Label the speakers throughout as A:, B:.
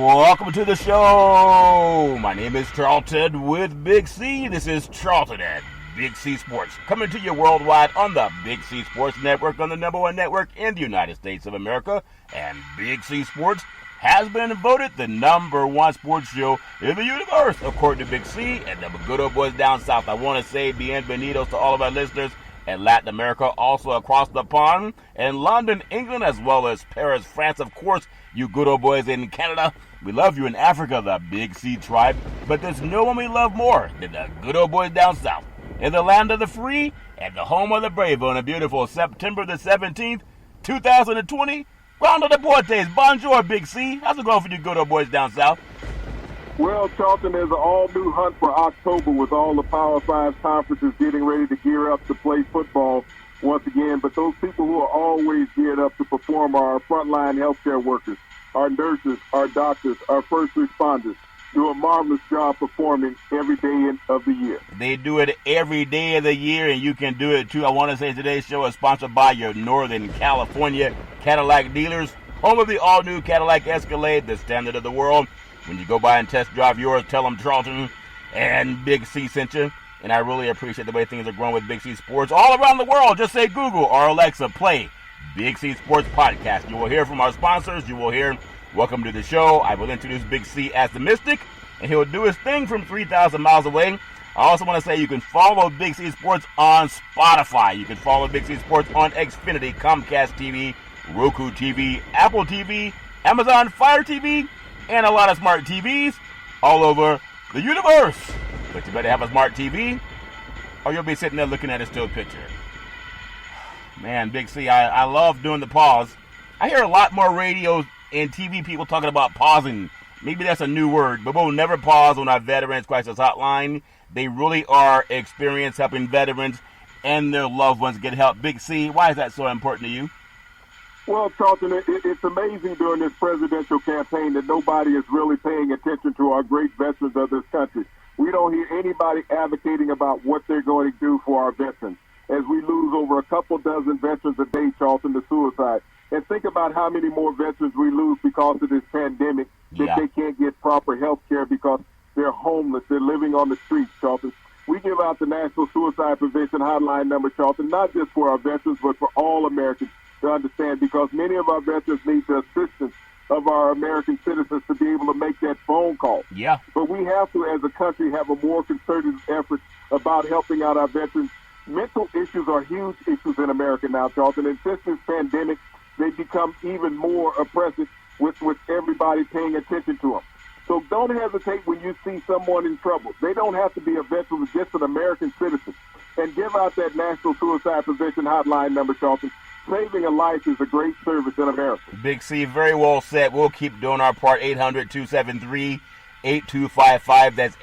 A: Welcome to the show. My name is Charlton with Big C. This is Charlton at Big C Sports, coming to you worldwide on the Big C Sports Network, on the number one network in the United States of America. And Big C Sports has been voted the number one sports show in the universe, according to Big C and the good old boys down south. I want to say bienvenidos to all of our listeners in Latin America, also across the pond, in London, England, as well as Paris, France, of course. You good old boys in Canada, we love you in Africa, the Big C tribe, but there's no one we love more than the good old boys down south, in the land of the free and the home of the brave, on a beautiful September the 17th, 2020. Round of the Deportes, bonjour, Big C. How's it going for you good old boys down south?
B: Well, Charlton, there's an all-new hunt for October with all the Power 5 conferences getting ready to gear up to play football once again. But those people who are always geared up to perform are our frontline healthcare workers, our nurses, our doctors, our first responders. Do a marvelous job performing every day of the year.
A: They do it every day of the year, and you can do it too. I want to say today's show is sponsored by your Northern California Cadillac dealers, home of the all-new Cadillac Escalade, the standard of the world. When you go by and test drive yours, tell them Charlton and Big C sent you. And I really appreciate the way things are growing with Big C Sports all around the world. Just say Google or Alexa, play Big C Sports Podcast. You will hear from our sponsors. You will hear welcome to the show. I will introduce Big C as the Mystic, and he'll do his thing from 3,000 miles away. I also want to say you can follow Big C Sports on Spotify. You can follow Big C Sports on Xfinity, Comcast TV, Roku TV, Apple TV, Amazon Fire TV, and a lot of smart TVs all over the universe. But you better have a smart TV, or you'll be sitting there looking at a still picture. Man, Big C, I love doing the pause. I hear a lot more radio and TV people talking about pausing. Maybe that's a new word, but we'll never pause on our Veterans Crisis Hotline. They really are experienced helping veterans and their loved ones get help. Big C, why is that so important to you?
B: Well, Charlton, it's amazing during this presidential campaign that nobody is really paying attention to our great veterans of this country. We don't hear anybody advocating about what they're going to do for our veterans, as we lose over a couple dozen veterans a day, Charlton, to suicide. And think about how many more veterans we lose because of this pandemic, that they can't get proper health care because they're homeless. They're living on the streets, Charlton. We give out the National Suicide Prevention Hotline number, Charlton, not just for our veterans, but for all Americans to understand, because many of our veterans need the assistance of our American citizens to be able to make that phone call.
A: Yeah.
B: But we have to, as a country, have a more concerted effort about helping out our veterans. Mental issues are huge issues in America now, Charlton, and since this pandemic, they become even more oppressive with everybody paying attention to them. So don't hesitate when you see someone in trouble. They don't have to be a veteran, just an American citizen. And give out that National Suicide Prevention Hotline number, Charlton. Saving a life is a great service in America.
A: Big C, very well said. We'll keep doing our part. 800-273-8255. That's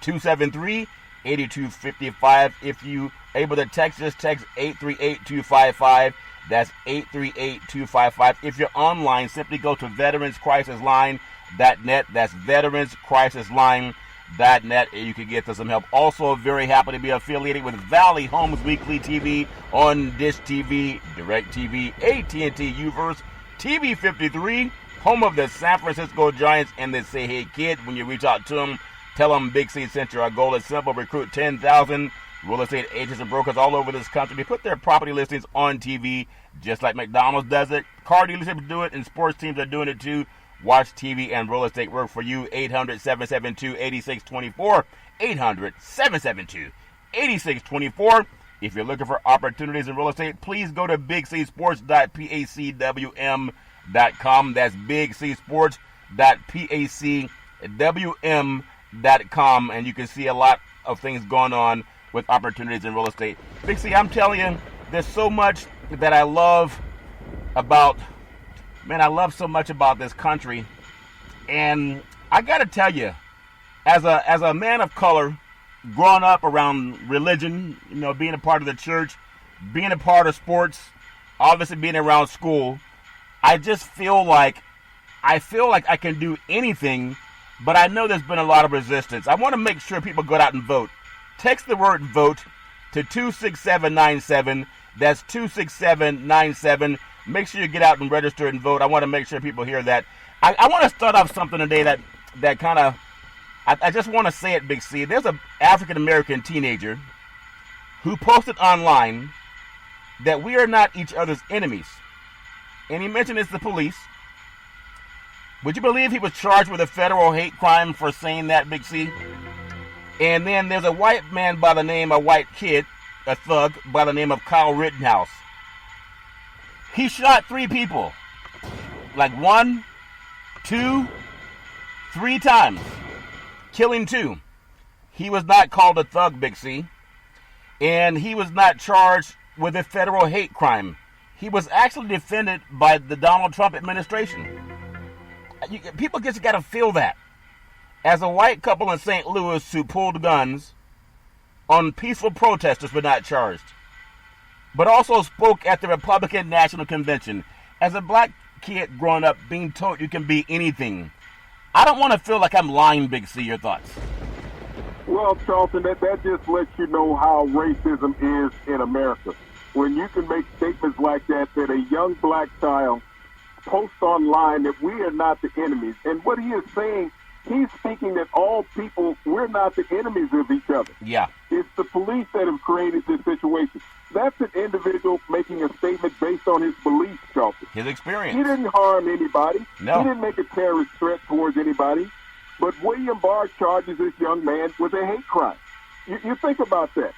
A: 800-273-8255. If you able to text, just text 838-255. That's 838-255. If you're online, simply go to veteranscrisisline.net. That's veteranscrisisline.net. You can get to some help. Also, very happy to be affiliated with Valley Homes Weekly TV on Dish TV, DirecTV, AT&T Uverse, TV 53, home of the San Francisco Giants, and they say, hey, kid, when you reach out to them, tell them Big C sent you. Our goal is simple: recruit 10,000 real estate agents and brokers all over this country to put their property listings on TV, just like McDonald's does it. Car dealerships do it, and sports teams are doing it too. Watch TV and real estate work for you. 800-772-8624. 800-772-8624. If you're looking for opportunities in real estate, please go to bigcsports.pacwm.com. That's bigcsports.pacwm.com, and you can see a lot of things going on with opportunities in real estate. Big C, I'm telling you, there's so much that I love about, I love so much about this country. And I got to tell you, as a man of color, growing up around religion, being a part of the church, being a part of sports, obviously being around school, I just feel like I can do anything, but I know there's been a lot of resistance. I want to make sure people go out and vote. Text the word vote to 26797. That's 26797. Make sure you get out and register and vote. I want to make sure people hear that. I want to start off something today that kind of, I just want to say it, Big C. There's an African-American teenager who posted online that we are not each other's enemies. And he mentioned it's the police. Would you believe he was charged with a federal hate crime for saying that, Big C? And then there's a white man by the name of white kid, a thug by the name of Kyle Rittenhouse. He shot 3 people. Like 1, 2, 3 times. Killing 2. He was not called a thug, Big C. And he was not charged with a federal hate crime. He was actually defended by the Donald Trump administration. People just got to feel that. As a white couple in St. Louis who pulled guns on peaceful protesters were not charged, but also spoke at the Republican National Convention. As a black kid growing up being told you can be anything, I don't want to feel like I'm lying, Big C. Your thoughts?
B: Well, Charlton, that just lets you know how racism is in America. When you can make statements like that a young black child posts online that we are not the enemies. And what he is saying, he's speaking that all people, we're not the enemies of each other.
A: Yeah.
B: It's the police that have created this situation. That's an individual making a statement based on his beliefs, Charlton.
A: His experience.
B: He didn't harm anybody.
A: No.
B: He didn't make a terrorist threat towards anybody. But William Barr charges this young man with a hate crime. You think about that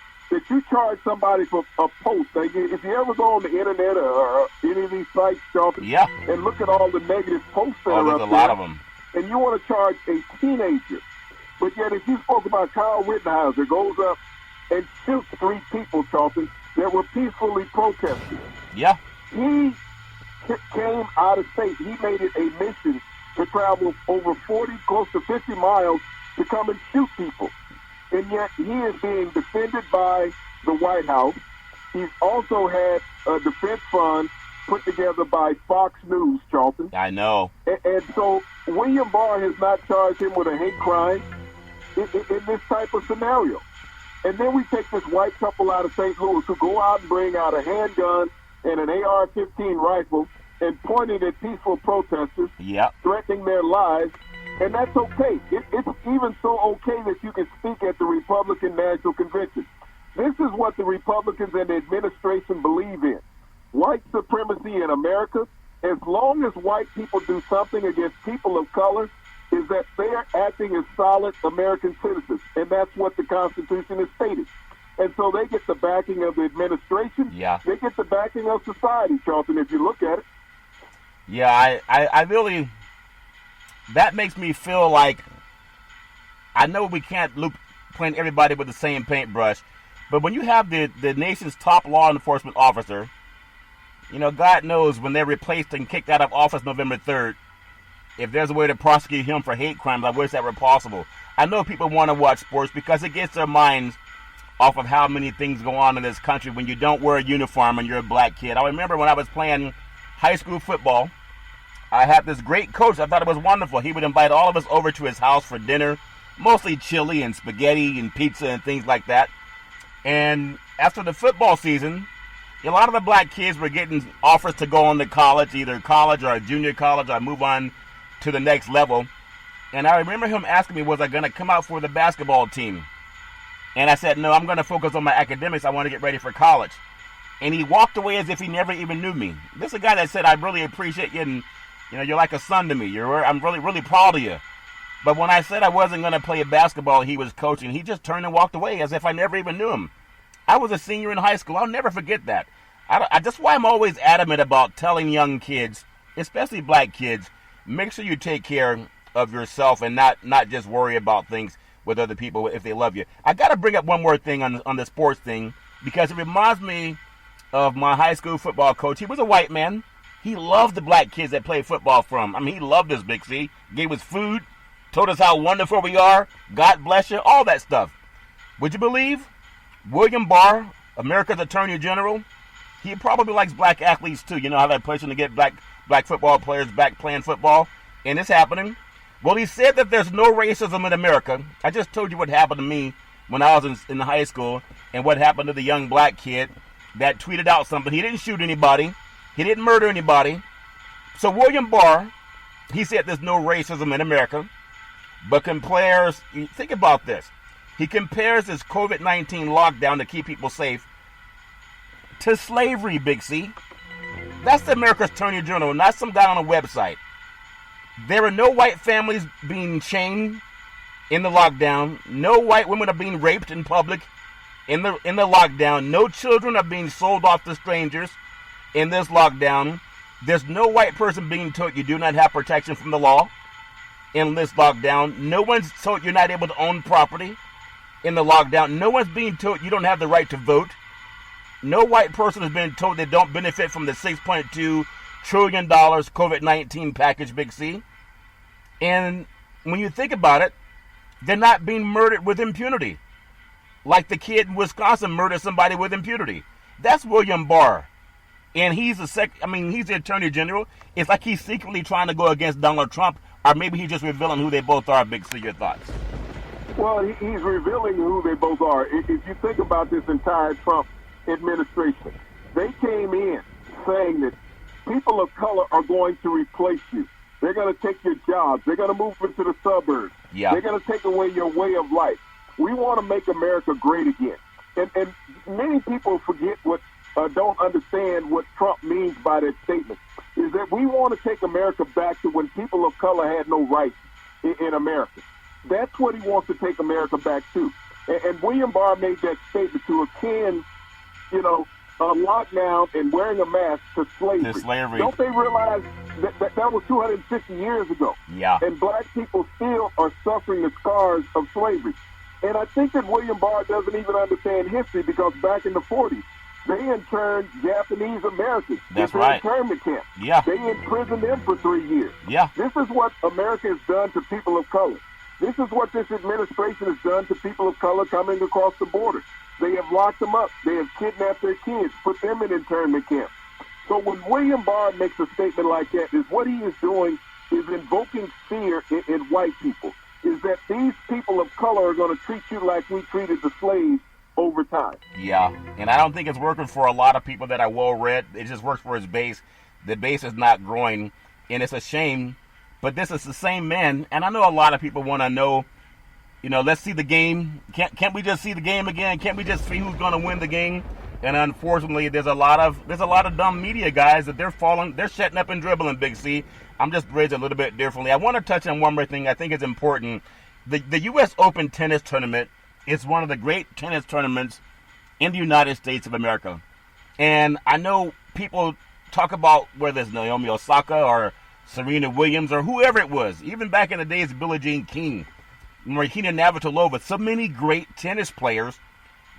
B: you charge somebody for a post. Like, if you ever go on the internet or any of these sites, Charlton,
A: yeah,
B: and look at all the negative posts that are
A: there's
B: up
A: a lot of them.
B: And you want to charge a teenager. But yet if you spoke about Kyle Rittenhouse, goes up and shoots 3 people, Charlton, that were peacefully protesting.
A: Yeah.
B: He came out of state. He made it a mission to travel over 40, close to 50 miles to come and shoot people. And yet he is being defended by the White House. He's also had a defense fund put together by Fox News, Charlton.
A: I know.
B: And so William Barr has not charged him with a hate crime in this type of scenario. And then we take this white couple out of St. Louis who go out and bring out a handgun and an AR-15 rifle and pointing at peaceful protesters, threatening their lives. And that's okay. It's even so okay that you can speak at the Republican National Convention. This is what the Republicans and the administration believe in. White supremacy in America, as long as white people do something against people of color, is that they are acting as solid American citizens. And that's what the Constitution is stated. And so they get the backing of the administration.
A: Yeah.
B: They get the backing of society, Charlton, if you look at it.
A: Yeah, I really... That makes me feel like, I know we can't paint everybody with the same paintbrush, but when you have the nation's top law enforcement officer, you know, God knows when they're replaced and kicked out of office November 3rd, if there's a way to prosecute him for hate crimes, I wish that were possible. I know people want to watch sports because it gets their minds off of how many things go on in this country when you don't wear a uniform and you're a black kid. I remember when I was playing high school football, I had this great coach. I thought it was wonderful. He would invite all of us over to his house for dinner, mostly chili and spaghetti and pizza and things like that. And after the football season, a lot of the black kids were getting offers to go on to college, either college or junior college, or move on to the next level. And I remember him asking me, was I going to come out for the basketball team? And I said, no, I'm going to focus on my academics. I want to get ready for college. And he walked away as if he never even knew me. This is a guy that said, I really appreciate you, and you know, you're like a son to me. I'm really, really proud of you. But when I said I wasn't going to play basketball, he was coaching. He just turned and walked away as if I never even knew him. I was a senior in high school. I'll never forget that. That's why I'm always adamant about telling young kids, especially black kids, make sure you take care of yourself and not just worry about things with other people if they love you. I got to bring up one more thing on the sports thing because it reminds me of my high school football coach. He was a white man. He loved the black kids that played football from. I mean, he loved us, Big C. Gave us food, told us how wonderful we are. God bless you, all that stuff. Would you believe William Barr, America's Attorney General, he probably likes black athletes too. You know how they're pushing to get black football players back playing football? And it's happening. Well, he said that there's no racism in America. I just told you what happened to me when I was in high school and what happened to the young black kid that tweeted out something. He didn't shoot anybody. He didn't murder anybody. So William Barr, he said there's no racism in America, but compares, think about this, he compares this COVID-19 lockdown to keep people safe to slavery, Big C. That's the America's Attorney General, not some guy on a website. There are no white families being chained in the lockdown. No white women are being raped in public in the lockdown. No children are being sold off to strangers in this lockdown. There's no white person being told you do not have protection from the law in this lockdown. No one's told you're not able to own property in the lockdown. No one's being told you don't have the right to vote. No white person has been told they don't benefit from the $6.2 trillion COVID-19 package, Big C. And when you think about it, they're not being murdered with impunity. Like the kid in Wisconsin murdered somebody with impunity. That's William Barr. And he's he's the Attorney General. It's like he's secretly trying to go against Donald Trump, or maybe he's just revealing who they both are, Big C. Your thoughts?
B: Well, he's revealing who they both are. If you think about this entire Trump administration, they came in saying that people of color are going to replace you. They're going to take your jobs. They're going to move into the suburbs.
A: Yeah.
B: They're going to take away your way of life. We want to make America great again. And many people forget don't understand what Trump means by that statement, is that we want to take America back to when people of color had no rights in America. That's what he wants to take America back to. And William Barr made that statement to akin, lockdown and wearing a mask to slavery. Don't they realize that was 250 years ago?
A: Yeah.
B: And black people still are suffering the scars of slavery. And I think that William Barr doesn't even understand history, because back in the 40s, they interned Japanese Americans into internment camps.
A: Yeah.
B: They imprisoned them for 3 years.
A: Yeah.
B: This is what America has done to people of color. This is what this administration has done to people of color coming across the border. They have locked them up. They have kidnapped their kids, put them in internment camps. So when William Barr makes a statement like that, is what he is doing is invoking fear in white people, is that these people of color are going to treat you like we treated the slaves over time.
A: Yeah, and I don't think it's working for a lot of people that are well-read. It just works for his base. The base is not growing, and it's a shame. But this is the same man, and I know a lot of people want to know, let's see the game. Can't we just see the game again? Can't we just see who's going to win the game? And unfortunately, there's a lot of dumb media guys that they're shutting up and dribbling, Big C. I'm just raised a little bit differently. I want to touch on one more thing I think is important. The U.S. Open tennis tournament is one of the great tennis tournaments in the United States of America. And I know people talk about whether it's Naomi Osaka or Serena Williams or whoever it was, even back in the days of Billie Jean King, Martina Navratilova, so many great tennis players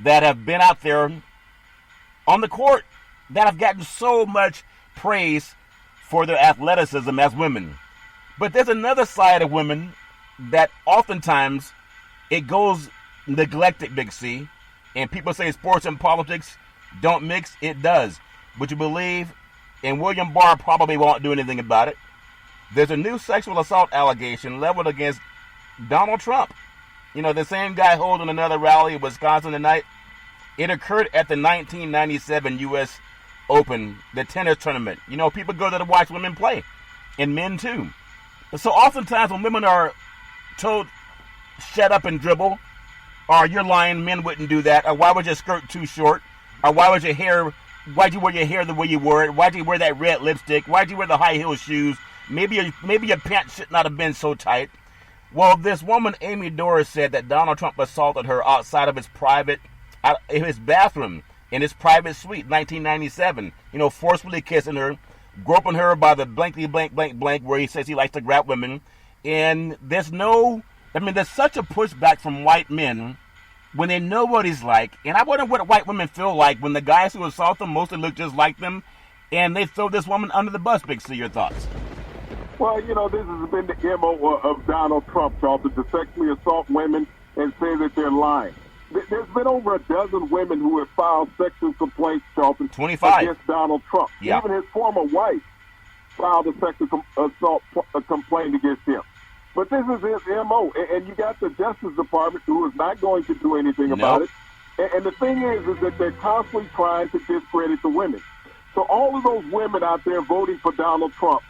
A: that have been out there on the court that have gotten so much praise for their athleticism as women. But there's another side of women that oftentimes it goes neglected, Big C. And people say sports and politics don't mix. It does. Would you believe? And William Barr probably won't do anything about it. There's a new sexual assault allegation leveled against Donald Trump. The same guy holding another rally in Wisconsin tonight. It occurred at the 1997 U.S. Open, the tennis tournament. People go there to watch women play, and men too. So oftentimes when women are told, shut up and dribble, or you're lying, men wouldn't do that, or why was your skirt too short, or why'd you wear your hair the way you wore it, why'd you wear that red lipstick, why'd you wear the high heel shoes, maybe your pants should not have been so tight. Well, this woman, Amy Doris, said that Donald Trump assaulted her outside of his bathroom, in his private suite, 1997, forcefully kissing her, groping her by the blankety blank blank blank, where he says he likes to grab women. And there's such a pushback from white men when they know what he's like. And I wonder what white women feel like when the guys who assault them mostly look just like them, and they throw this woman under the bus. Big C, your thoughts?
B: Well, this has been the MO of Donald Trump, Charlton, to sexually assault women and say that they're lying. There's been over a dozen women who have filed sexual complaints, Charlton,
A: 25
B: against Donald Trump.
A: Yeah.
B: Even his former wife filed a sexual assault complaint against him. But this is his MO, and you got the Justice Department who is not going to do anything about it. And the thing is that they're constantly trying to discredit the women. So all of those women out there voting for Donald Trump,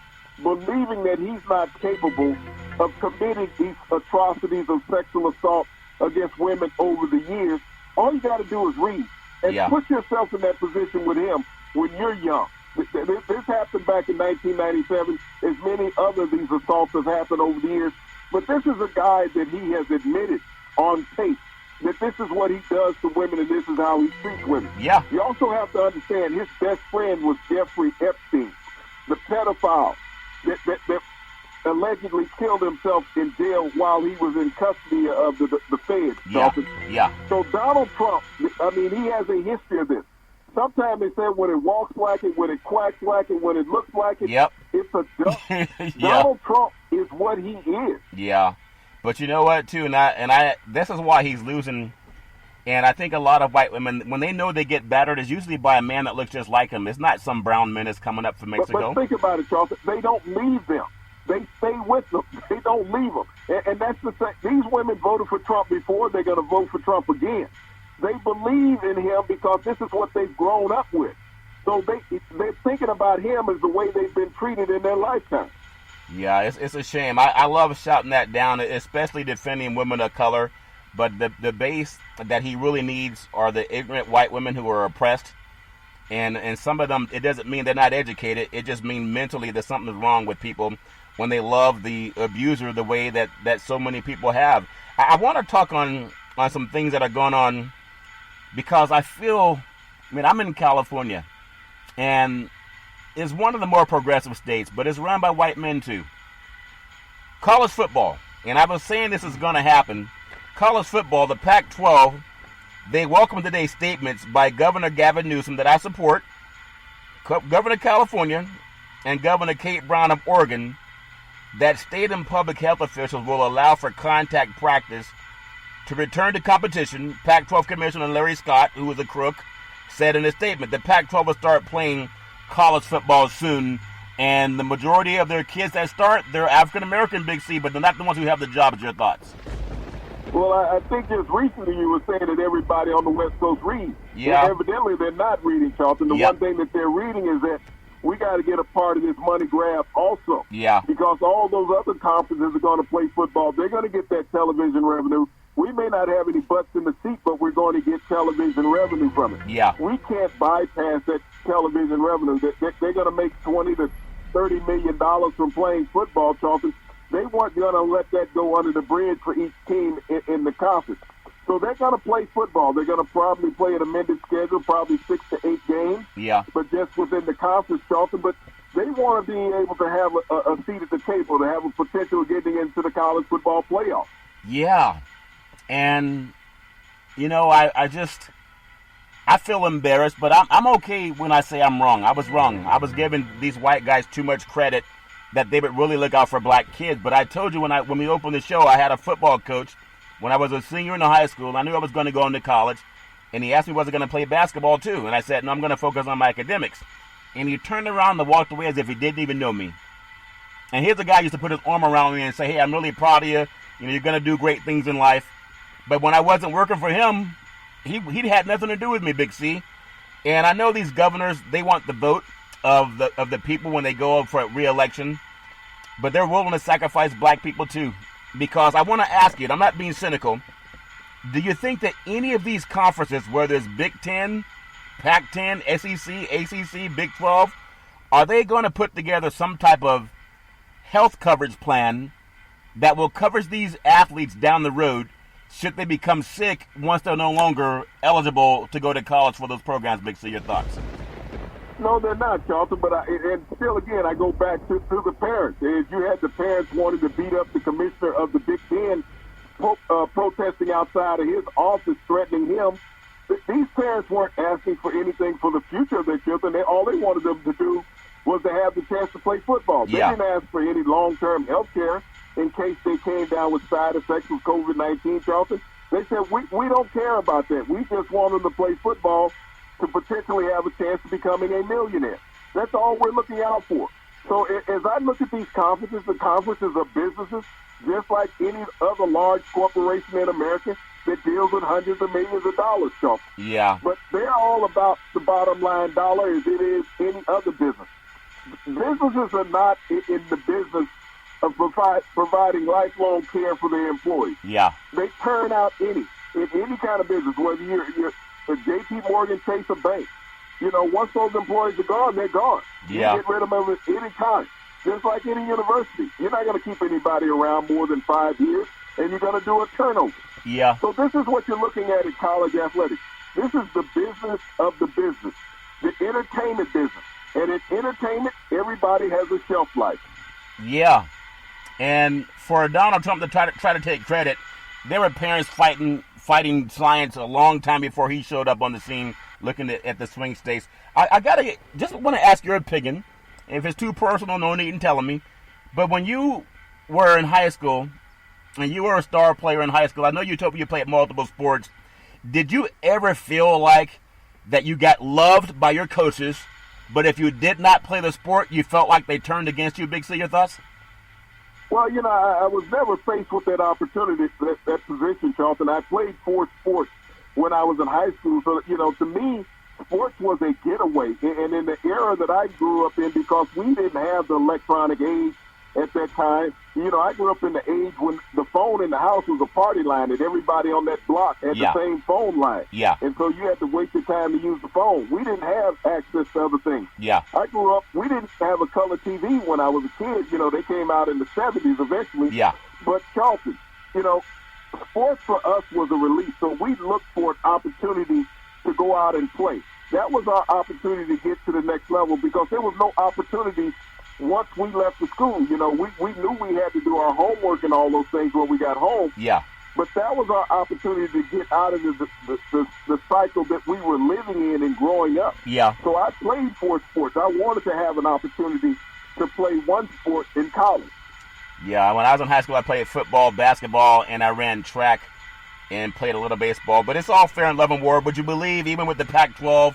B: believing that he's not capable of committing these atrocities of sexual assault against women over the years, all you got to do is read and put yourself in that position with him when you're young. This happened back in 1997. As many other of these assaults have happened over the years. But this is a guy that he has admitted on tape that this is what he does to women and this is how he treats women.
A: Yeah.
B: You also have to understand his best friend was Jeffrey Epstein, the pedophile that allegedly killed himself in jail while he was in custody of the feds.
A: Yeah.
B: So Donald Trump, I mean, he has a history of this. Sometimes they say when it walks like it, when it quacks like it, when it looks like it, it's a duck. Donald Trump is what he is.
A: Yeah. But you know what, too, and I this is why he's losing. And I think a lot of white women, when they know they get battered, it's usually by a man that looks just like him. It's not some brown menace coming up from Mexico.
B: But think about it, Charles. They don't leave them. They stay with them. They don't leave them. And that's the thing. These women voted for Trump before. They're going to vote for Trump again. They believe in him because this is what they've grown up with. So they're thinking about him as the way they've been treated in their lifetime.
A: Yeah, it's a shame. I love shouting that down, especially defending women of color. But the base that he really needs are the ignorant white women who are oppressed. And some of them, it doesn't mean they're not educated. It just means mentally that something's wrong with people when they love the abuser the way that so many people have. I want to talk on some things that are going on because I feel, I'm in California, and it's one of the more progressive states, but it's run by white men too. College football, and I was saying this is going to happen. College football, the Pac-12, they welcome today's statements by Governor Gavin Newsom that I support, Governor of California, and Governor Kate Brown of Oregon, that state and public health officials will allow for contact practice to return to competition. Pac-12 Commissioner Larry Scott, who was a crook, said in a statement that Pac-12 will start playing college football soon, and the majority of their kids that start, they're African-American, Big C, but they're not the ones who have the jobs. Your thoughts?
B: Well, I think just recently you were saying that everybody on the West Coast reads.
A: Yeah.
B: And evidently they're not reading, Charlton. The one thing that they're reading is that we got to get a part of this money grab also.
A: Yeah.
B: Because all those other conferences are going to play football. They're going to get that television revenue. We may not have any butts in the seat, but we're going to get television revenue from it.
A: Yeah.
B: We can't bypass that television revenue. They're going to make $20 to $30 million from playing football, Charlton. They weren't going to let that go under the bridge for each team in the conference. So they're going to play football. They're going to probably play an amended schedule, probably 6 to 8 games.
A: Yeah.
B: But just within the conference, Charlton. But they want to be able to have a seat at the table, to have a potential of getting into the college football playoff.
A: Yeah. And, I feel embarrassed, but I'm okay when I say I'm wrong. I was wrong. I was giving these white guys too much credit that they would really look out for black kids. But I told you when we opened the show, I had a football coach when I was a senior in high school, and I knew I was going to go into college, and he asked me was I going to play basketball too, and I said, no, I'm going to focus on my academics. And he turned around and walked away as if he didn't even know me. And here's a guy who used to put his arm around me and say, hey, I'm really proud of you. You're going to do great things in life. But when I wasn't working for him, he had nothing to do with me, Big C. And I know these governors, they want the vote of the people when they go up for re-election, but they're willing to sacrifice black people too. Because I want to ask you, and I'm not being cynical, do you think that any of these conferences, whether it's Big Ten, Pac-10, SEC, ACC, Big 12, are they going to put together some type of health coverage plan that will cover these athletes down the road should they become sick once they're no longer eligible to go to college for those programs? Big C, your thoughts?
B: No, they're not, Charlton. But and still, again, I go back to the parents. As you had the parents wanting to beat up the commissioner of the Big Ten, protesting outside of his office, threatening him. These parents weren't asking for anything for the future of their children. All they wanted them to do was to have the chance to play football. They didn't ask for any long-term health care in case they came down with side effects of COVID-19, Charlton. They said, we don't care about that. We just want them to play football to potentially have a chance of becoming a millionaire. That's all we're looking out for. So as I look at these conferences, the conferences are businesses, just like any other large corporation in America. that deals with hundreds of millions of dollars, Chuck.
A: Yeah.
B: But they're all about the bottom line dollar as it is any other business. Businesses are not in the business of providing lifelong care for their employees.
A: Yeah.
B: They turn out in any kind of business, whether you're a J.P. Morgan, Chase, or bank. Once those employees are gone, they're gone.
A: Yeah.
B: You get rid of them at any time. Just like any university. You're not going to keep anybody around more than 5 years, and you're going to do a turnover.
A: Yeah.
B: So this is what you're looking at in college athletics. This is the business of the business, the entertainment business. And in entertainment, everybody has a shelf life.
A: Yeah. And for Donald Trump to try to take credit, there were parents fighting science a long time before he showed up on the scene looking at the swing states. I just want to ask your opinion. If it's too personal, no need in telling me. But when you were in high school, and you were a star player in high school, I know you told me you played multiple sports. Did you ever feel like that you got loved by your coaches, but if you did not play the sport, you felt like they turned against you? Big C, your thoughts?
B: Well, I was never faced with that opportunity, that position, Charlton. I played 4 sports when I was in high school. So, to me, sports was a getaway. And in the era that I grew up in, because we didn't have the electronic age at that time, I grew up in the age when the phone in the house was a party line, and everybody on that block had the same phone line.
A: Yeah.
B: And so you had to wait your time to use the phone. We didn't have access to other things.
A: Yeah.
B: I grew up, we didn't have a color TV when I was a kid. They came out in the 70s eventually.
A: Yeah.
B: But Charlton, sports for us was a release. So we looked for an opportunity to go out and play. That was our opportunity to get to the next level, because there was no opportunity once we left the school. We knew we had to do our homework and all those things when we got home.
A: Yeah.
B: But that was our opportunity to get out of the cycle that we were living in and growing up.
A: Yeah.
B: So I played 4 sports. I wanted to have an opportunity to play one sport in college.
A: Yeah, when I was in high school, I played football, basketball, and I ran track and played a little baseball. But it's all fair and love and war. Would you believe, even with the Pac-12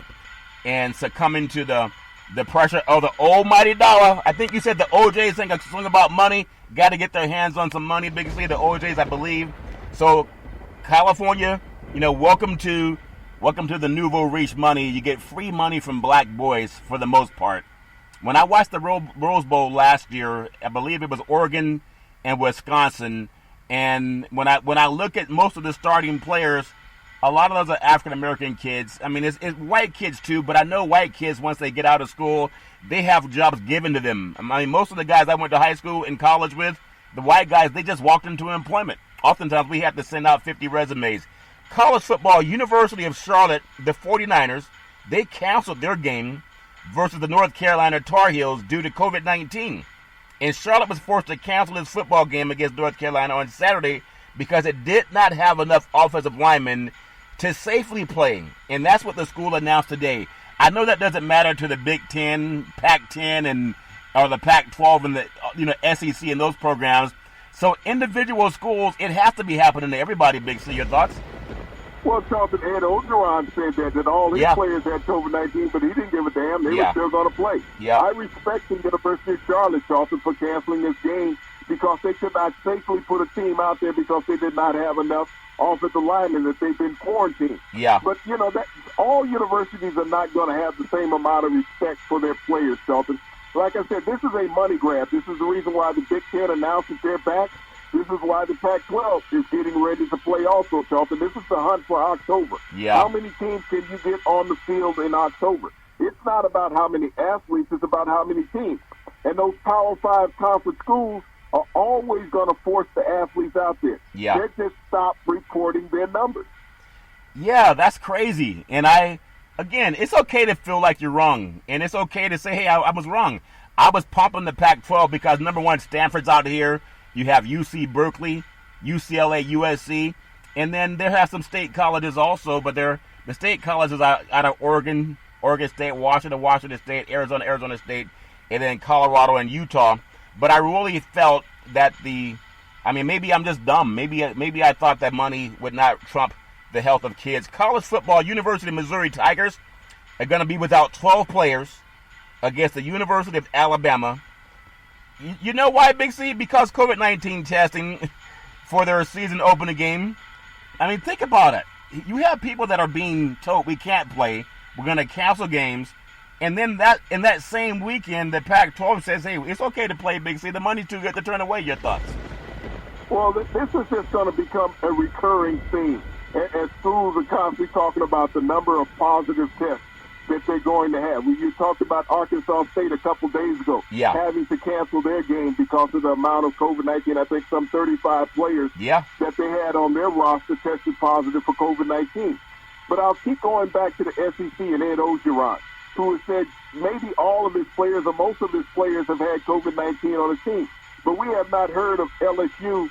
A: and succumbing to the pressure of the almighty dollar, I think you said the OJs think something about money, got to get their hands on some money, Big C, the OJs, I believe. So, California, welcome to the nouveau riche money. You get free money from black boys for the most part. When I watched the Rose Bowl last year, I believe it was Oregon and Wisconsin, and when I look at most of the starting players, a lot of those are African-American kids. I mean, it's white kids too, but I know white kids, once they get out of school, they have jobs given to them. I mean, most of the guys I went to high school and college with, the white guys, they just walked into employment. Oftentimes, we have to send out 50 resumes. College football, University of Charlotte, the 49ers, they canceled their game versus the North Carolina Tar Heels due to COVID-19. And Charlotte was forced to cancel its football game against North Carolina on Saturday because it did not have enough offensive linemen to safely play. And that's what the school announced today. I know that doesn't matter to the Big Ten, Pac-10, or the Pac-12 and the SEC and those programs. So individual schools, it has to be happening to everybody, Big C. Your thoughts?
B: Well, Charlton, Ed Ogeron said that all his players had COVID-19, but he didn't give a damn. They were still going to play.
A: Yeah.
B: I respect the University of Charlotte, Charlton, for canceling this game because they could not safely put a team out there because they did not have enough offensive linemen, that they've been quarantined.
A: Yeah.
B: But, that all universities are not going to have the same amount of respect for their players, Charlton. Like I said, this is a money grab. This is the reason why the Big Ten announced that they're back. This is why the Pac-12 is getting ready to play also, Charlton. This is the hunt for October.
A: Yeah.
B: How many teams can you get on the field in October? It's not about how many athletes. It's about how many teams. And those Power 5 conference schools are always going to force the athletes out there.
A: Yeah.
B: They just stop reporting their numbers.
A: Yeah, that's crazy. And again, it's okay to feel like you're wrong. And it's okay to say, hey, I was wrong. I was pumping the Pac-12 because, number one, Stanford's out here. You have UC Berkeley, UCLA, USC. And then there have some state colleges also, but the state colleges out of Oregon, Oregon State, Washington State, Arizona State, and then Colorado and Utah. But I really felt that maybe I'm just dumb. Maybe I thought that money would not trump the health of kids. College football, University of Missouri Tigers are going to be without 12 players against the University of Alabama. You know why, Big C? Because COVID-19 testing for their season opening game. I mean, think about it. You have people that are being told we can't play, we're going to cancel games, and then in that same weekend, the Pac-12 says, hey, it's okay to play, Big C. The money's too good to turn away. Your thoughts?
B: Well, this is just going to become a recurring theme. As schools are constantly talking about the number of positive tests that they're going to have. You talked about Arkansas State a couple days ago having to cancel their game because of the amount of COVID-19. I think some 35 players that they had on their roster tested positive for COVID-19. But I'll keep going back to the SEC and Ed Orgeron, who has said maybe all of his players or most of his players have had COVID-19 on the team. But we have not heard of LSU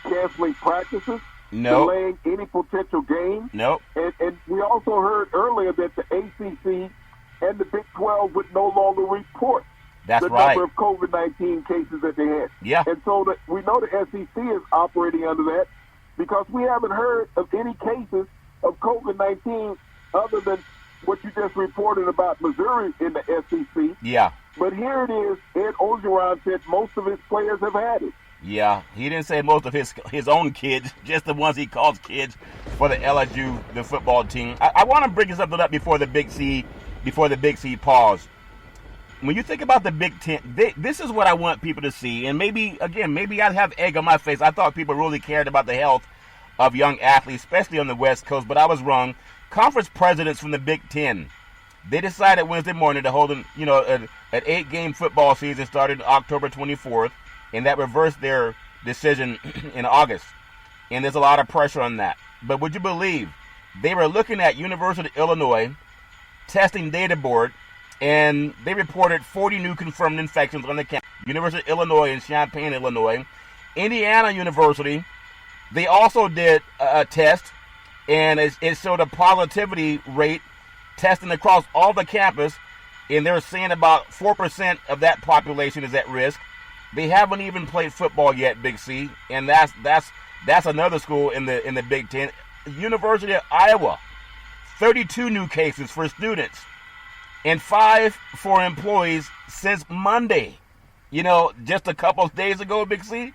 B: canceling practices, delaying any potential games. And we also heard earlier that the ACC and the Big 12 would no longer report the number of COVID-19 cases that they had. And so we know the SEC is operating under that because we haven't heard of any cases of COVID-19 other than what you just reported about Missouri in the SEC. But here it is, Ed Orgeron said most of his players have had it.
A: He didn't say most of his own kids, just the ones he calls kids for the LSU, the football team. I want to bring something up before the Big C pause. When you think about the Big Ten, this is what I want people to see. And maybe I have egg on my face. I thought people really cared about the health of young athletes, especially on the West Coast, but I was wrong. Conference presidents from the Big Ten, they decided Wednesday morning to hold an 8-game football season starting October 24th. And that reversed their decision in August. And there's a lot of pressure on that. But would you believe they were looking at University of Illinois testing data board, and they reported 40 new confirmed infections on the campus. University of Illinois in Champaign, Illinois. Indiana University, they also did a test, and it showed a positivity rate testing across all the campus, and they're saying about 4% of that population is at risk. They haven't even played football yet, Big C, and that's another school in the Big Ten. University of Iowa, 32 new cases for students, and 5 for employees since Monday. Just a couple of days ago, Big C.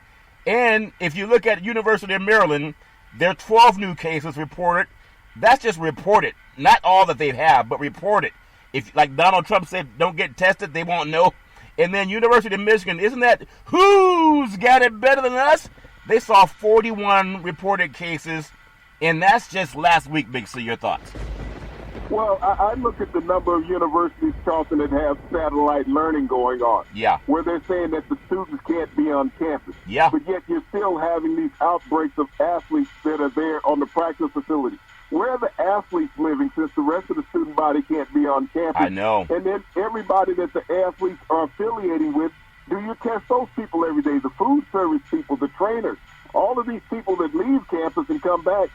A: And if you look at University of Maryland, there are 12 new cases reported. That's just reported, not all that they have, but reported. If, like Donald Trump said, don't get tested, they won't know. And then University of Michigan, isn't that who's got it better than us? They saw 41 reported cases, and that's just last week, Big C. Your thoughts?
B: Well, I look at the number of universities, Charlton, that have satellite learning going on. Where they're saying that the students can't be on campus. But yet you're still having these outbreaks of athletes that are there on the practice facility. Where are the athletes living since the rest of the student body can't be on campus?
A: I know.
B: And then everybody that the athletes are affiliating with, do you test those people every day? The food service people, the trainers, all of these people that leave campus and come back,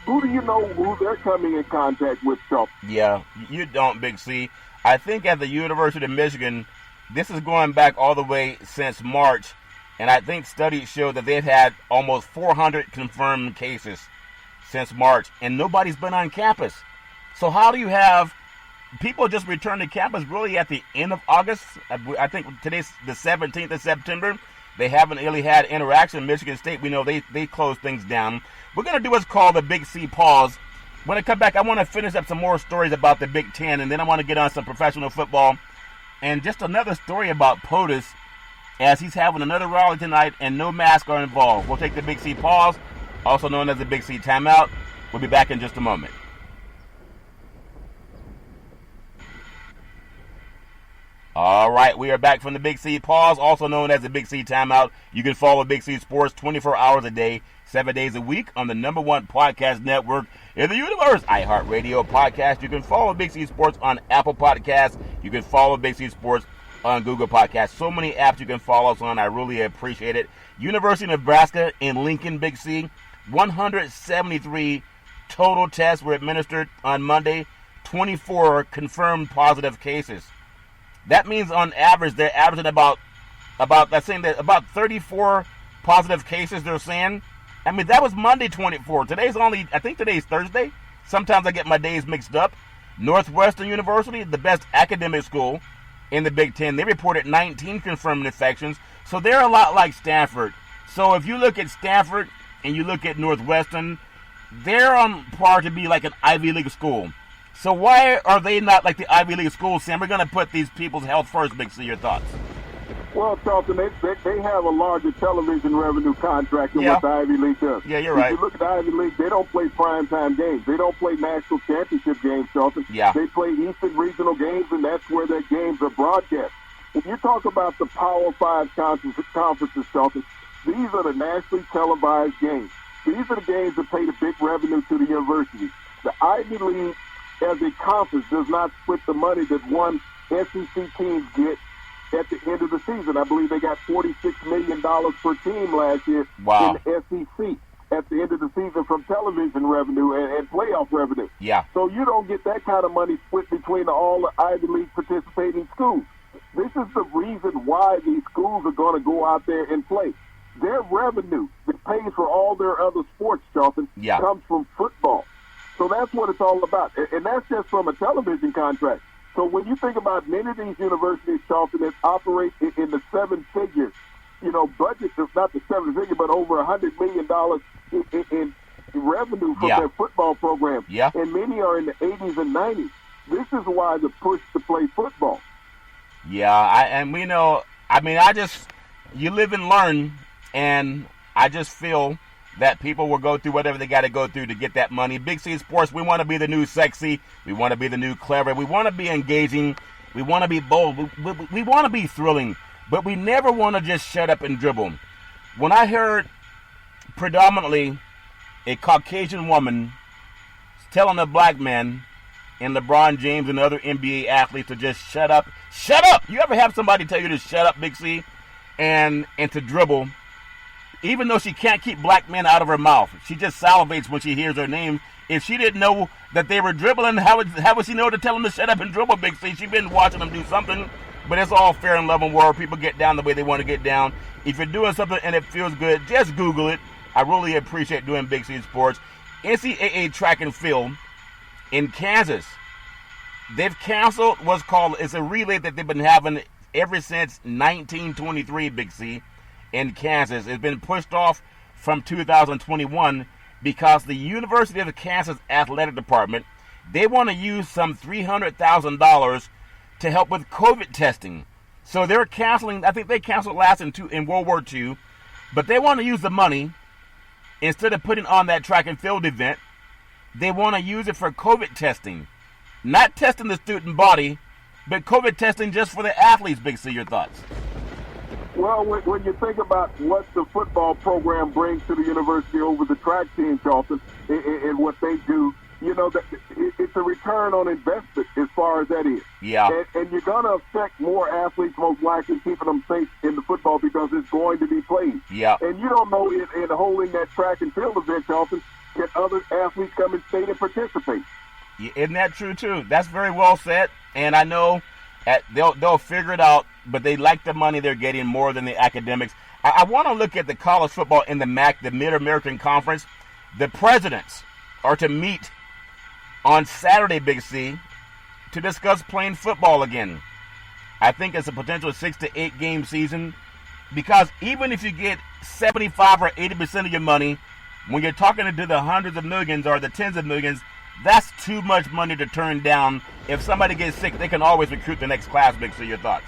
B: who do you know who they're coming in contact with, Chuck?
A: You don't, Big C. I think at the University of Michigan, this is going back all the way since March, and I think studies show that they've had almost 400 confirmed cases since March, and nobody's been on campus. So how do you have people just return to campus really at the end of August? I think today's the 17th of September. They haven't really had interaction. Michigan State, we know they closed things down. We're going to do what's called the Big C pause. When I come back, I want to finish up some more stories about the Big Ten, and then I want to get on some professional football. And just another story about POTUS, as he's having another rally tonight, and no masks are involved. We'll take the Big C pause, also known as the Big C timeout. We'll be back in just a moment. All right, we are back from the Big C pause, also known as the Big C timeout. You can follow Big C Sports 24 hours a day, 7 days a week on the #1 podcast network in the universe, iHeartRadio Podcast. You can follow Big C Sports on Apple Podcasts. You can follow Big C Sports on Google Podcasts. So many apps you can follow us on. I really appreciate it. University of Nebraska in Lincoln, Big C, 173 total tests were administered on Monday, 24 confirmed positive cases. That means on average, they're averaging about 34 positive cases, they're saying. I mean, that was Monday 24. I think today's Thursday. Sometimes I get my days mixed up. Northwestern University, the best academic school in the Big Ten, they reported 19 confirmed infections. So they're a lot like Stanford. So if you look at Stanford and you look at Northwestern, they're on par to be like an Ivy League school. So why are they not like the Ivy League schools, Sam? We're going to put these people's health first, Big C. Your thoughts?
B: Well, Charlton, they have a larger television revenue contract than what the Ivy League does.
A: Yeah, you're right.
B: If you look at the Ivy League, they don't play primetime games. They don't play national championship games, Charlton.
A: Yeah.
B: They play Eastern regional games, and that's where their games are broadcast. When you talk about the Power 5 conferences, Charlton, these are the nationally televised games. These are the games that pay the big revenue to the university. The Ivy League, as a conference, does not split the money that one SEC teams get at the end of the season. I believe they got $46 million per team last year in the SEC at the end of the season from television revenue and playoff revenue.
A: Yeah.
B: So you don't get that kind of money split between all the Ivy League participating schools. This is the reason why these schools are going to go out there and play. Their revenue that pays for all their other sports, Charlton, comes from football. So that's what it's all about. And that's just from a television contract. So when you think about many of these universities, Charlton, that operate in the seven-figure, budget, not the seven-figure, but over $100 million in revenue from their football program.
A: Yeah.
B: And many are in the 80s and 90s. This is why the push to play football.
A: Yeah, you live and learn, and I just feel that people will go through whatever they got to go through to get that money. Big C Sports, we want to be the new sexy. We want to be the new clever. We want to be engaging. We want to be bold. We want to be thrilling, but we never want to just shut up and dribble. When I heard predominantly a Caucasian woman telling a black man and LeBron James and other NBA athletes to just shut up. Shut up! You ever have somebody tell you to shut up, Big C, and to dribble? Even though she can't keep black men out of her mouth, she just salivates when she hears their name. If she didn't know that they were dribbling, how would she know to tell them to shut up and dribble, Big C? She's been watching them do something, but it's all fair and love and war. People get down the way they want to get down. If you're doing something and it feels good, just Google it. I really appreciate doing Big C Sports. NCAA track and field in Kansas, they've canceled it's a relay that they've been having ever since 1923, Big C. In Kansas. It's been pushed off from 2021 because the University of Kansas Athletic Department, they want to use some $300,000 to help with COVID testing. So they're canceling. I think they canceled last in World War II, but they want to use the money instead of putting on that track and field event. They want to use it for COVID testing, not testing the student body, but COVID testing just for the athletes. Big C, your thoughts?
B: Well, when you think about what the football program brings to the university over the track team, Charlton, and what they do, it's a return on investment as far as that is.
A: Yeah.
B: And you're going to affect more athletes, most likely keeping them safe in the football because it's going to be played.
A: Yeah.
B: And you don't know in holding that track and field event, Charlton, can other athletes come and state and participate?
A: Isn't that true, too? That's very well said. And I know they'll figure it out, but they like the money they're getting more than the academics. I want to look at the college football in the MAC, the Mid-American Conference. The presidents are to meet on Saturday, Big C, to discuss playing football again. I think it's a potential 6 to 8 game season because even if you get 75 or 80% of your money, when you're talking to the hundreds of millions or the tens of millions, that's too much money to turn down. If somebody gets sick, they can always recruit the next class, Big C. Your thoughts?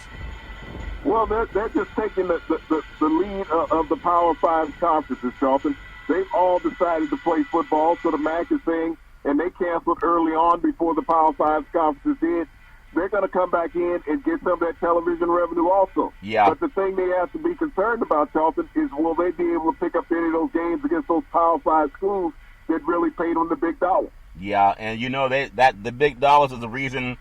B: Well, they're just taking the lead of the Power 5 conferences, Charlton. They've all decided to play football, so the MAC is saying, and they canceled early on before the Power 5 conferences did, they're going to come back in and get some of that television revenue also.
A: Yeah.
B: But the thing they have to be concerned about, Charlton, is will they be able to pick up any of those games against those Power 5 schools that really paid them the big dollar?
A: Yeah, and the big dollars is the reason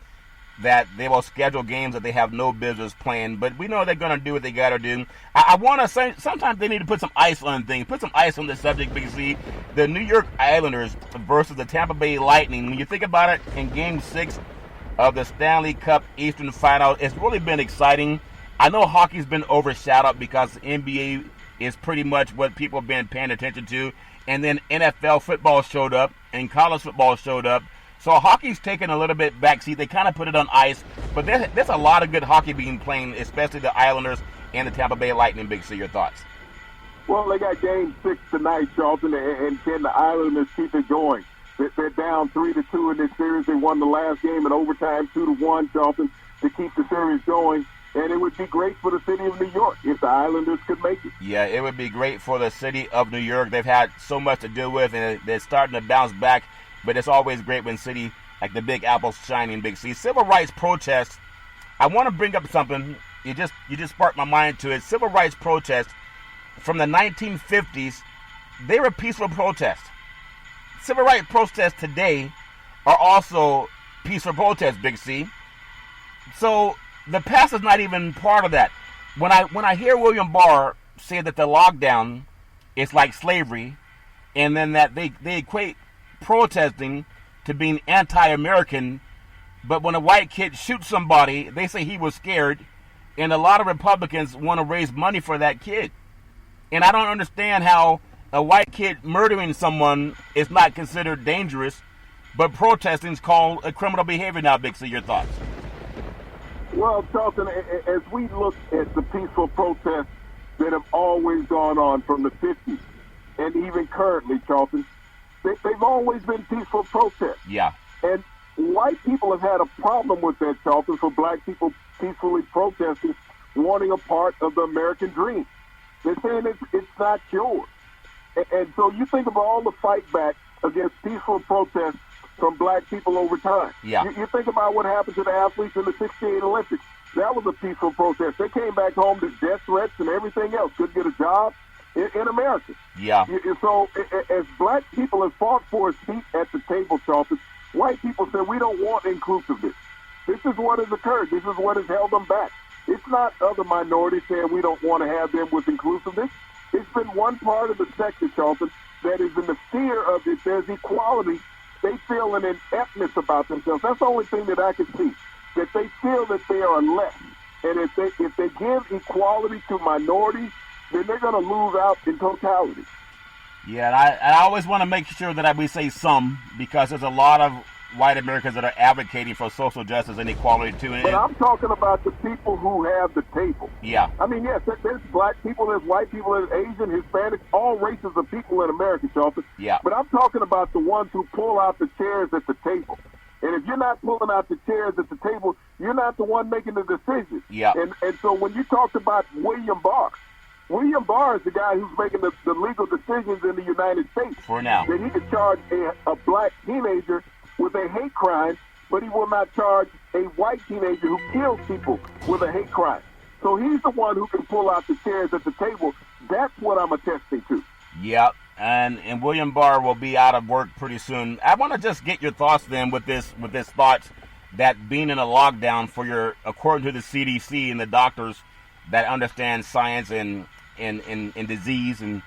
A: that they will schedule games that they have no business playing. But we know they're going to do what they got to do. I want to say sometimes they need to put some ice on things. Put some ice on the subject, Big C. The New York Islanders versus the Tampa Bay Lightning. When you think about it, in Game 6 of the Stanley Cup Eastern Final, it's really been exciting. I know hockey's been overshadowed because the NBA is pretty much what people have been paying attention to. And then NFL football showed up and college football showed up. So hockey's taken a little bit backseat. They kind of put it on ice. But there's a lot of good hockey being played, especially the Islanders and the Tampa Bay Lightning. Big C, your thoughts?
B: Well, they got game 6 tonight, Charlton, and can the Islanders keep it going? They're down 3-2 in this series. They won the last game in overtime 2-1, Charlton, to keep the series going. And it would be great for the city of New York if the Islanders could make it.
A: Yeah, it would be great for the city of New York. They've had so much to deal with, and they're starting to bounce back. But it's always great when city like the Big Apple's shining Big C. Civil rights protests. I want to bring up something. You just sparked my mind to it. Civil rights protests from the 1950s, they were peaceful protests. Civil rights protests today are also peaceful protests, Big C. So the past is not even part of that. When I hear William Barr say that the lockdown is like slavery, and then that they equate protesting to being anti-American, but when a white kid shoots somebody, they say he was scared, and a lot of Republicans want to raise money for that kid. And I don't understand how a white kid murdering someone is not considered dangerous, but protesting is called a criminal behavior now, Big C. Your thoughts?
B: Well, Charlton, as we look at the peaceful protests that have always gone on from the 50s, and even currently, Charlton, they've always been peaceful protests.
A: Yeah.
B: And white people have had a problem with that, Charlton, for black people peacefully protesting, wanting a part of the American dream. They're saying it's not yours. And so you think of all the fight back against peaceful protests from black people over time.
A: Yeah.
B: You think about what happened to the athletes in the '68 Olympics. That was a peaceful protest. They came back home to death threats and everything else. Couldn't get a job in America.
A: Yeah.
B: So as black people have fought for a seat at the table, Charlton, white people said, we don't want inclusiveness. This is what has occurred. This is what has held them back. It's not other minorities saying we don't want to have them with inclusiveness. It's been one part of the sector, Charlton, that is in the fear of if there's equality, they feel an ineptness about themselves. That's the only thing that I can see, that they feel that they are less. And if they give equality to minorities, then they're going to lose out in totality.
A: Yeah, and I always want to make sure that we say some, because there's a lot of white Americans that are advocating for social justice and equality too.
B: But I'm talking about the people who have the table.
A: Yeah.
B: I mean, yes, there's black people, there's white people, there's Asian, Hispanic, all races of people in America, Charlton.
A: Yeah.
B: But I'm talking about the ones who pull out the chairs at the table. And if you're not pulling out the chairs at the table, you're not the one making the decisions.
A: Yeah.
B: And so when you talked about William Barr is the guy who's making the legal decisions in the United States.
A: For now.
B: That he could charge a black teenager with a hate crime, but he will not charge a white teenager who kills people with a hate crime. So he's the one who can pull out the chairs at the table. That's what I'm attesting to.
A: Yep. And William Barr will be out of work pretty soon. I want to just get your thoughts then with this thought that being in a lockdown for your, according to the CDC and the doctors that understand science and disease and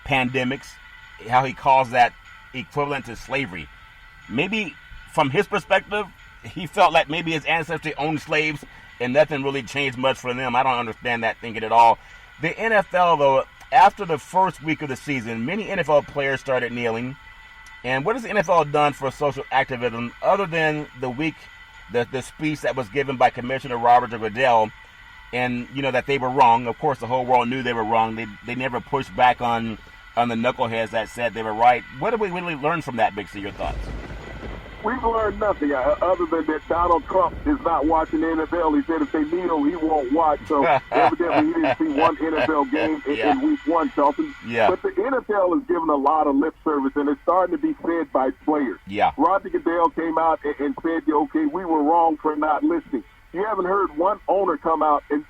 A: pandemics, how he calls that equivalent to slavery. Maybe from his perspective, he felt like maybe his ancestors owned slaves and nothing really changed much for them. I don't understand that thinking at all. The NFL, though, after the first week of the season, many NFL players started kneeling. And what has the NFL done for social activism other than the speech that was given by Commissioner Robert Goodell, and that they were wrong? Of course, the whole world knew they were wrong. They never pushed back on the knuckleheads that said they were right. What did we really learn from that, Big C? Your thoughts?
B: We've learned nothing other than that Donald Trump is not watching the NFL. He said if they kneel, he won't watch. So evidently he didn't see one NFL game in week one, Charlton.
A: Yeah.
B: But the NFL is giving a lot of lip service, and it's starting to be fed by players.
A: Yeah.
B: Roger Goodell came out and said, okay, we were wrong for not listening. You haven't heard one owner come out and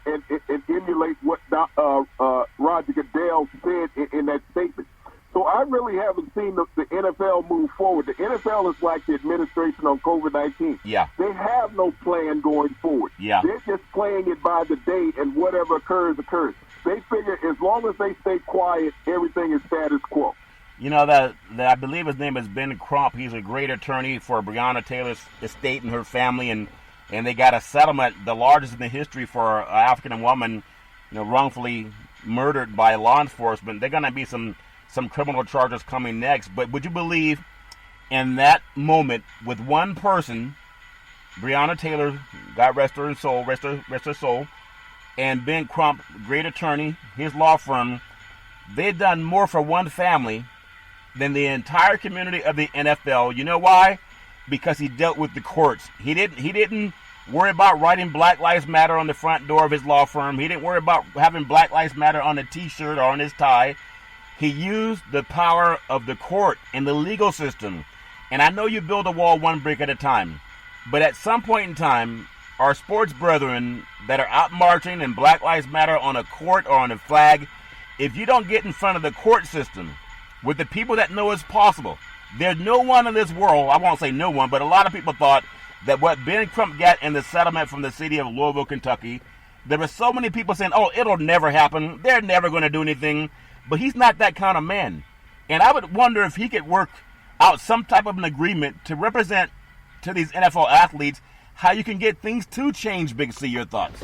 B: emulate what Roger Goodell said in that statement. So I really haven't seen the NFL move forward. The NFL is like the administration on COVID-19.
A: Yeah.
B: They have no plan going forward.
A: Yeah.
B: They're just playing it by the day, and whatever occurs, occurs. They figure as long as they stay quiet, everything is status quo.
A: That I believe his name is Ben Crump. He's a great attorney for Breonna Taylor's estate and her family, and they got a settlement, the largest in the history for an African woman, wrongfully murdered by law enforcement. They're going to be some criminal charges coming next. But would you believe in that moment with one person, Breonna Taylor, God rest her soul, rest her soul, and Ben Crump, great attorney, his law firm, they've done more for one family than the entire community of the NFL. You know why? Because he dealt with the courts. He didn't worry about writing Black Lives Matter on the front door of his law firm. He didn't worry about having Black Lives Matter on a t-shirt or on his tie. He used the power of the court and the legal system. And I know you build a wall one brick at a time, but at some point in time, our sports brethren that are out marching in Black Lives Matter on a court or on a flag, if you don't get in front of the court system with the people that know it's possible, there's no one in this world, I won't say no one, but a lot of people thought that what Ben Crump got in the settlement from the city of Louisville, Kentucky, there were so many people saying, oh, it'll never happen. They're never going to do anything. But he's not that kind of man. And I would wonder if he could work out some type of an agreement to represent to these NFL athletes how you can get things to change, Big C. Your thoughts?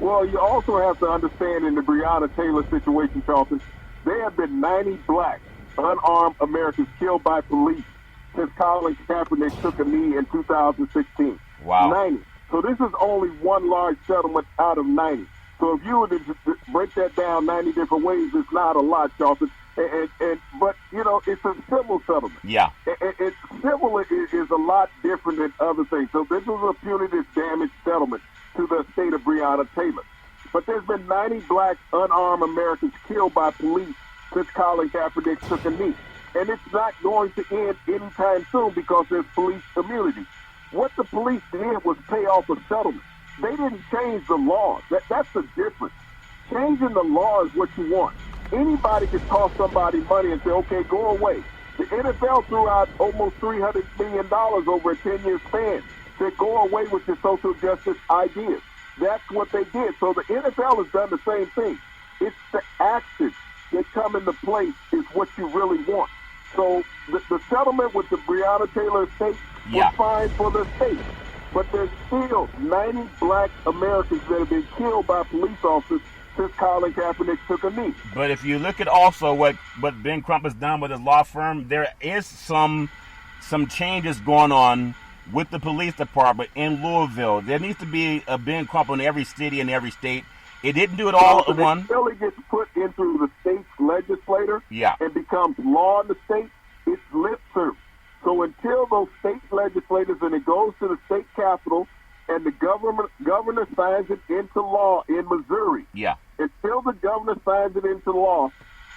B: Well, you also have to understand in the Breonna Taylor situation, Charlton, there have been 90 black, unarmed Americans killed by police since Colin Kaepernick took a knee in 2016.
A: Wow.
B: 90. So this is only one large settlement out of 90. So if you were to just break that down 90 different ways, it's not a lot, Charlton. But, you know, it's a civil settlement.
A: Yeah.
B: And civil is a lot different than other things. So this is a punitive damage settlement to the state of Breonna Taylor. But there's been 90 black unarmed Americans killed by police since Colin Kaepernick took a knee. And it's not going to end anytime soon because there's police immunity. What the police did was pay off a settlement. They didn't change the laws. That's the difference. Changing the law is what you want. Anybody can toss somebody money and say, okay, go away. The NFL threw out almost $300 million over a 10-year span. Said, go away with your social justice ideas. That's what they did. So the NFL has done the same thing. It's the actions that come into place is what you really want. So the settlement with the Breonna Taylor estate was fine for the state. But there's still 90 black Americans that have been killed by police officers since Colin Kaepernick took a knee.
A: But if you look at also what Ben Crump has done with his law firm, there is some changes going on with the police department in Louisville. There needs to be a Ben Crump in every city and every state. It didn't do it all at one.
B: Until it gets put into the state's legislator and becomes law in the state, it's lip service. So until those state legislators and it goes to the state capitol and the governor signs it into law in Missouri, until the governor signs it into law,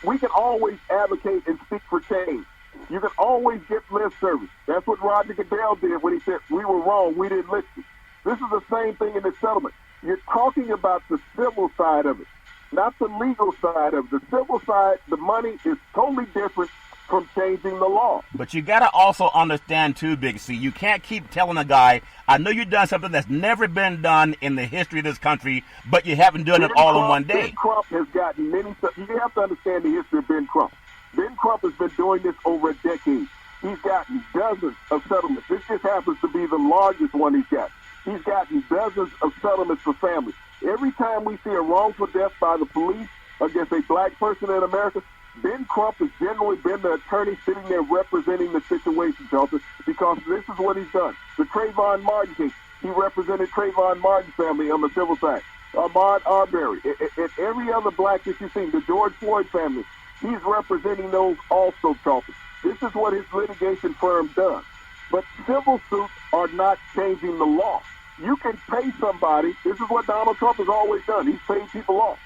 B: we can always advocate and speak for change. You can always get lip service. That's what Roger Goodell did when he said, we were wrong, we didn't listen. This is the same thing in the settlement. You're talking about the civil side of it, not the legal side of it. The civil side, the money is totally different from changing the law.
A: But you got to also understand, too, Big C, you can't keep telling a guy, I know you've done something that's never been done in the history of this country, but you haven't done it all in one day.
B: Ben Crump has gotten many. You have to understand the history of Ben Crump. Ben Crump has been doing this over a decade. He's gotten dozens of settlements. This just happens to be the largest one he's got. He's gotten dozens of settlements for families. Every time we see a wrongful death by the police against a black person in America, Ben Crump has generally been the attorney sitting there representing the situation, Charlton, because this is what he's done. The Trayvon Martin case, he represented Trayvon Martin's family on the civil side. Ahmaud Arbery, and every other black that you've seen, the George Floyd family, he's representing those also, Charlton. This is what his litigation firm does. But civil suits are not changing the law. You can pay somebody. This is what Donald Trump has always done. He's paid people off.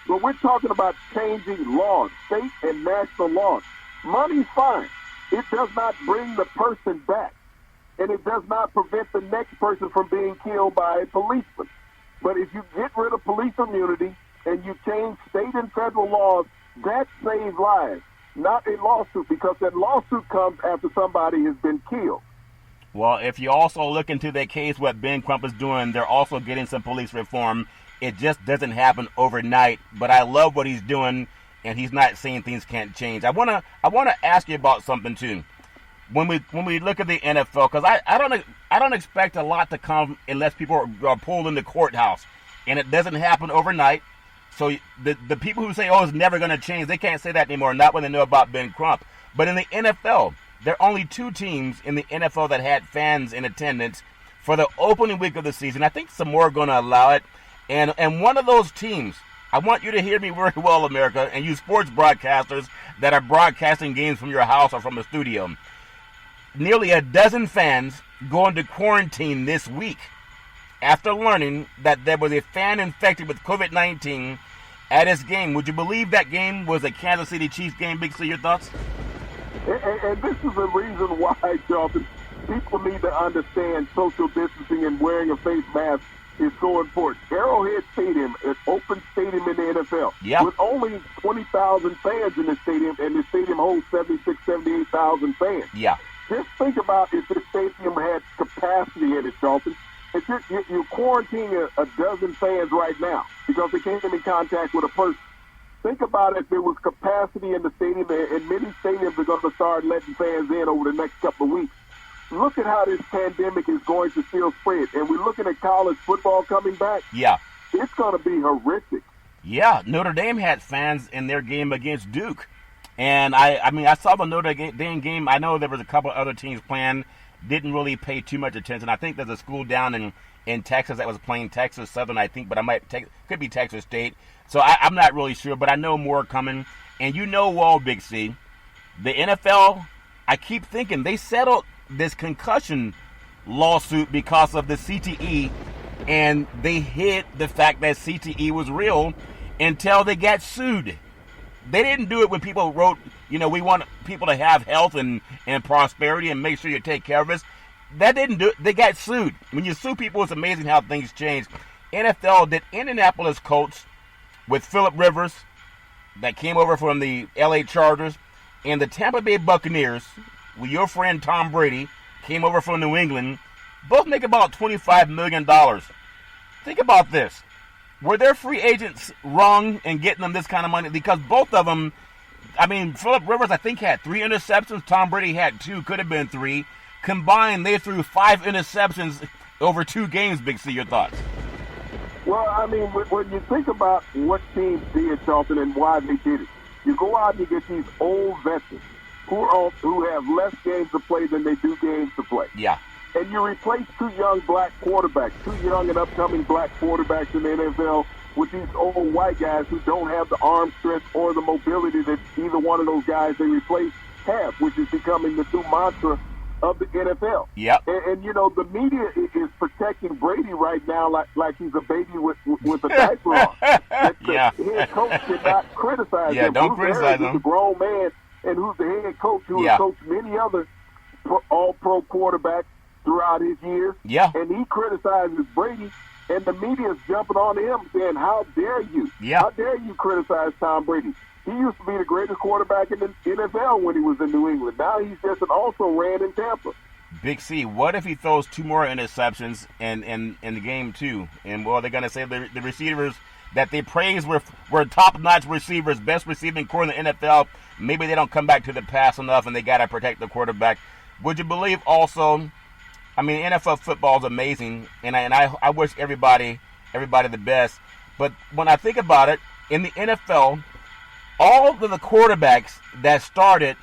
B: But we're talking about changing laws, state and national laws. Money's fine. It does not bring the person back. And it does not prevent the next person from being killed by a policeman. But if you get rid of police immunity and you change state and federal laws, that saves lives, not a lawsuit, because that lawsuit comes after somebody has been killed.
A: Well, if you also look into that case, what Ben Crump is doing, they're also getting some police reform. It just doesn't happen overnight. But I love what he's doing, and he's not saying things can't change. I wanna ask you about something too. When we look at the NFL, because I don't expect a lot to come unless people are pulled in the courthouse, and it doesn't happen overnight. So the people who say, oh, it's never going to change, they can't say that anymore, not when they know about Ben Crump. But in the NFL, there are only 2 teams in the NFL that had fans in attendance for the opening week of the season. I think some more are going to allow it. And one of those teams, I want you to hear me very well, America, and you sports broadcasters that are broadcasting games from your house or from the studio. Nearly a dozen fans go into quarantine this week after learning that there was a fan infected with COVID-19 at his game. Would you believe that game was a Kansas City Chiefs game? Big C, your thoughts?
B: And this is the reason why, Jonathan, people need to understand social distancing and wearing a face mask is so important. Arrowhead Stadium, an open stadium in the NFL, with only 20,000 fans in the stadium, and the stadium holds 76,000, 78,000 fans.
A: Yeah.
B: Just think about if the stadium had capacity in it, Charlton. If you're quarantining a dozen fans right now because they came in contact with a person. Think about if there was capacity in the stadium, and many stadiums are going to start letting fans in over the next couple of weeks. Look at how this pandemic is going to still spread. And we're looking at college football coming back.
A: Yeah.
B: It's going to be horrific.
A: Yeah, Notre Dame had fans in their game against Duke. And I saw the Notre Dame game. I know there was a couple other teams playing. Didn't really pay too much attention. I think there's a school down in Texas that was playing Texas Southern, I think, but could be Texas State. So I'm not really sure, but I know more coming. And you know, well, Big C, the NFL, I keep thinking they settled this concussion lawsuit because of the CTE, and they hid the fact that CTE was real until they got sued. They didn't do it when people wrote, we want people to have health and prosperity and make sure you take care of us. That didn't do it. They got sued. When you sue people, it's amazing how things change. NFL did Indianapolis Colts with Phillip Rivers that came over from the LA Chargers, and the Tampa Bay Buccaneers with your friend Tom Brady came over from New England. Both make about $25 million. Think about this. Were their free agents wrong in getting them this kind of money? Because both of them, Phillip Rivers, I think, had 3 interceptions. Tom Brady had 2, could have been 3. Combined, they threw 5 interceptions over 2 games, Big C. Your thoughts?
B: Well, when you think about what teams did, Charlton, and why they did it, you go out and you get these old veterans who have less games to play than they do games to play.
A: Yeah.
B: And you replace 2 young black quarterbacks, 2 young and upcoming black quarterbacks in the NFL with these old white guys who don't have the arm strength or the mobility that either one of those guys they replace have, which is becoming the new mantra of the NFL.
A: Yep.
B: And the media is protecting Brady right now like he's a baby with a diaper on.
A: Yeah.
B: The head coach cannot criticize him.
A: Yeah, don't criticize him.
B: He's a grown man, and who's the head coach who has coached many other all-pro quarterbacks throughout his years.
A: Yeah.
B: And he criticizes Brady, and the media's jumping on him saying, how dare you?
A: Yeah.
B: How dare you criticize Tom Brady? He used to be the greatest quarterback in the NFL when he was in New England. Now he's just also ran in Tampa.
A: Big C, what if he throws 2 more interceptions in the game too? And they're going to say the receivers that they praised were top-notch receivers, best receiving core in the NFL. Maybe they don't come back to the pass enough, and they got to protect the quarterback. Would you believe also? NFL football is amazing, and I wish everybody the best. But when I think about it, in the NFL, all of the quarterbacks that started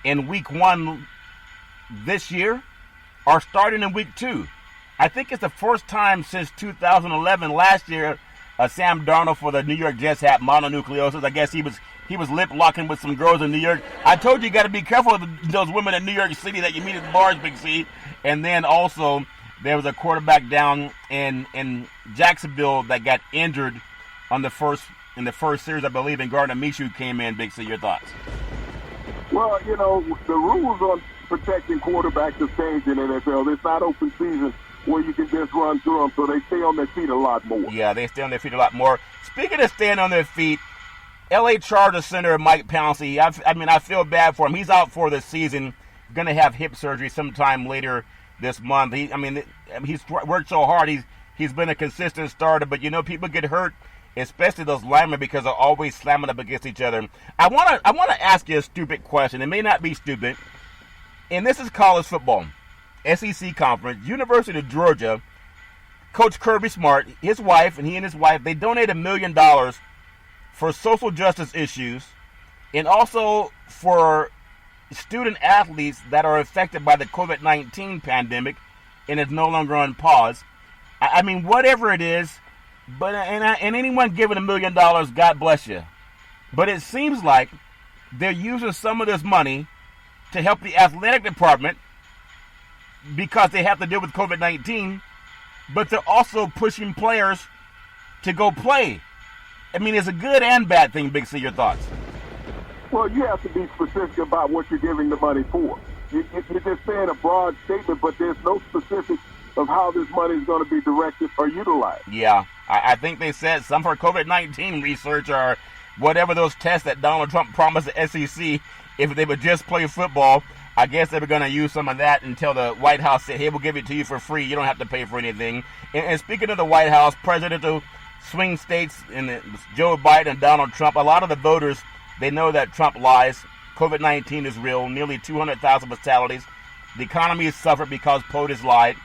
A: in week 1 this year are starting in week 2. I think it's the first time since 2011. Last year, Sam Darnold for the New York Jets had mononucleosis. I guess he was lip locking with some girls in New York. I told you got to be careful of those women in New York City that you meet at the bars, Big C. And then also there was a quarterback down in Jacksonville that got injured in the first series, I believe, and Gardner Minshew came in. Big C, your thoughts?
B: Well, the rules on protecting quarterbacks have changed in the NFL. It's not open season where you can just run through them, so they stay on their feet a lot more.
A: Yeah, they stay on their feet a lot more. Speaking of staying on their feet, LA Chargers center Mike Pouncy, I feel bad for him. He's out for the season, going to have hip surgery sometime later this month. He's worked so hard. He's been a consistent starter, but people get hurt, especially those linemen, because they're always slamming up against each other. I want to ask you a stupid question. It may not be stupid, and this is college football, SEC conference, University of Georgia. Coach Kirby Smart, he and his wife, they donated $1 million for social justice issues, and also for student athletes that are affected by the COVID-19 pandemic and is no longer on pause. Whatever it is, But and anyone giving $1 million, God bless you. But it seems like they're using some of this money to help the athletic department because they have to deal with COVID-19, but they're also pushing players to go play. I mean, it's a good and bad thing, Big C. Your thoughts?
B: Well, you have to be specific about what you're giving the money for. You're just saying a broad statement, but there's no specifics of how this money is going to be directed or utilized.
A: Yeah, I think they said some for COVID-19 research or whatever those tests that Donald Trump promised the SEC, if they would just play football, I guess they were going to use some of that until the White House said, hey, we'll give it to you for free. You don't have to pay for anything. And speaking of the White House, presidential swing states, and Joe Biden and Donald Trump, a lot of the voters, they know that Trump lies. COVID-19 is real. Nearly 200,000 fatalities. The economy has suffered because POTUS lied.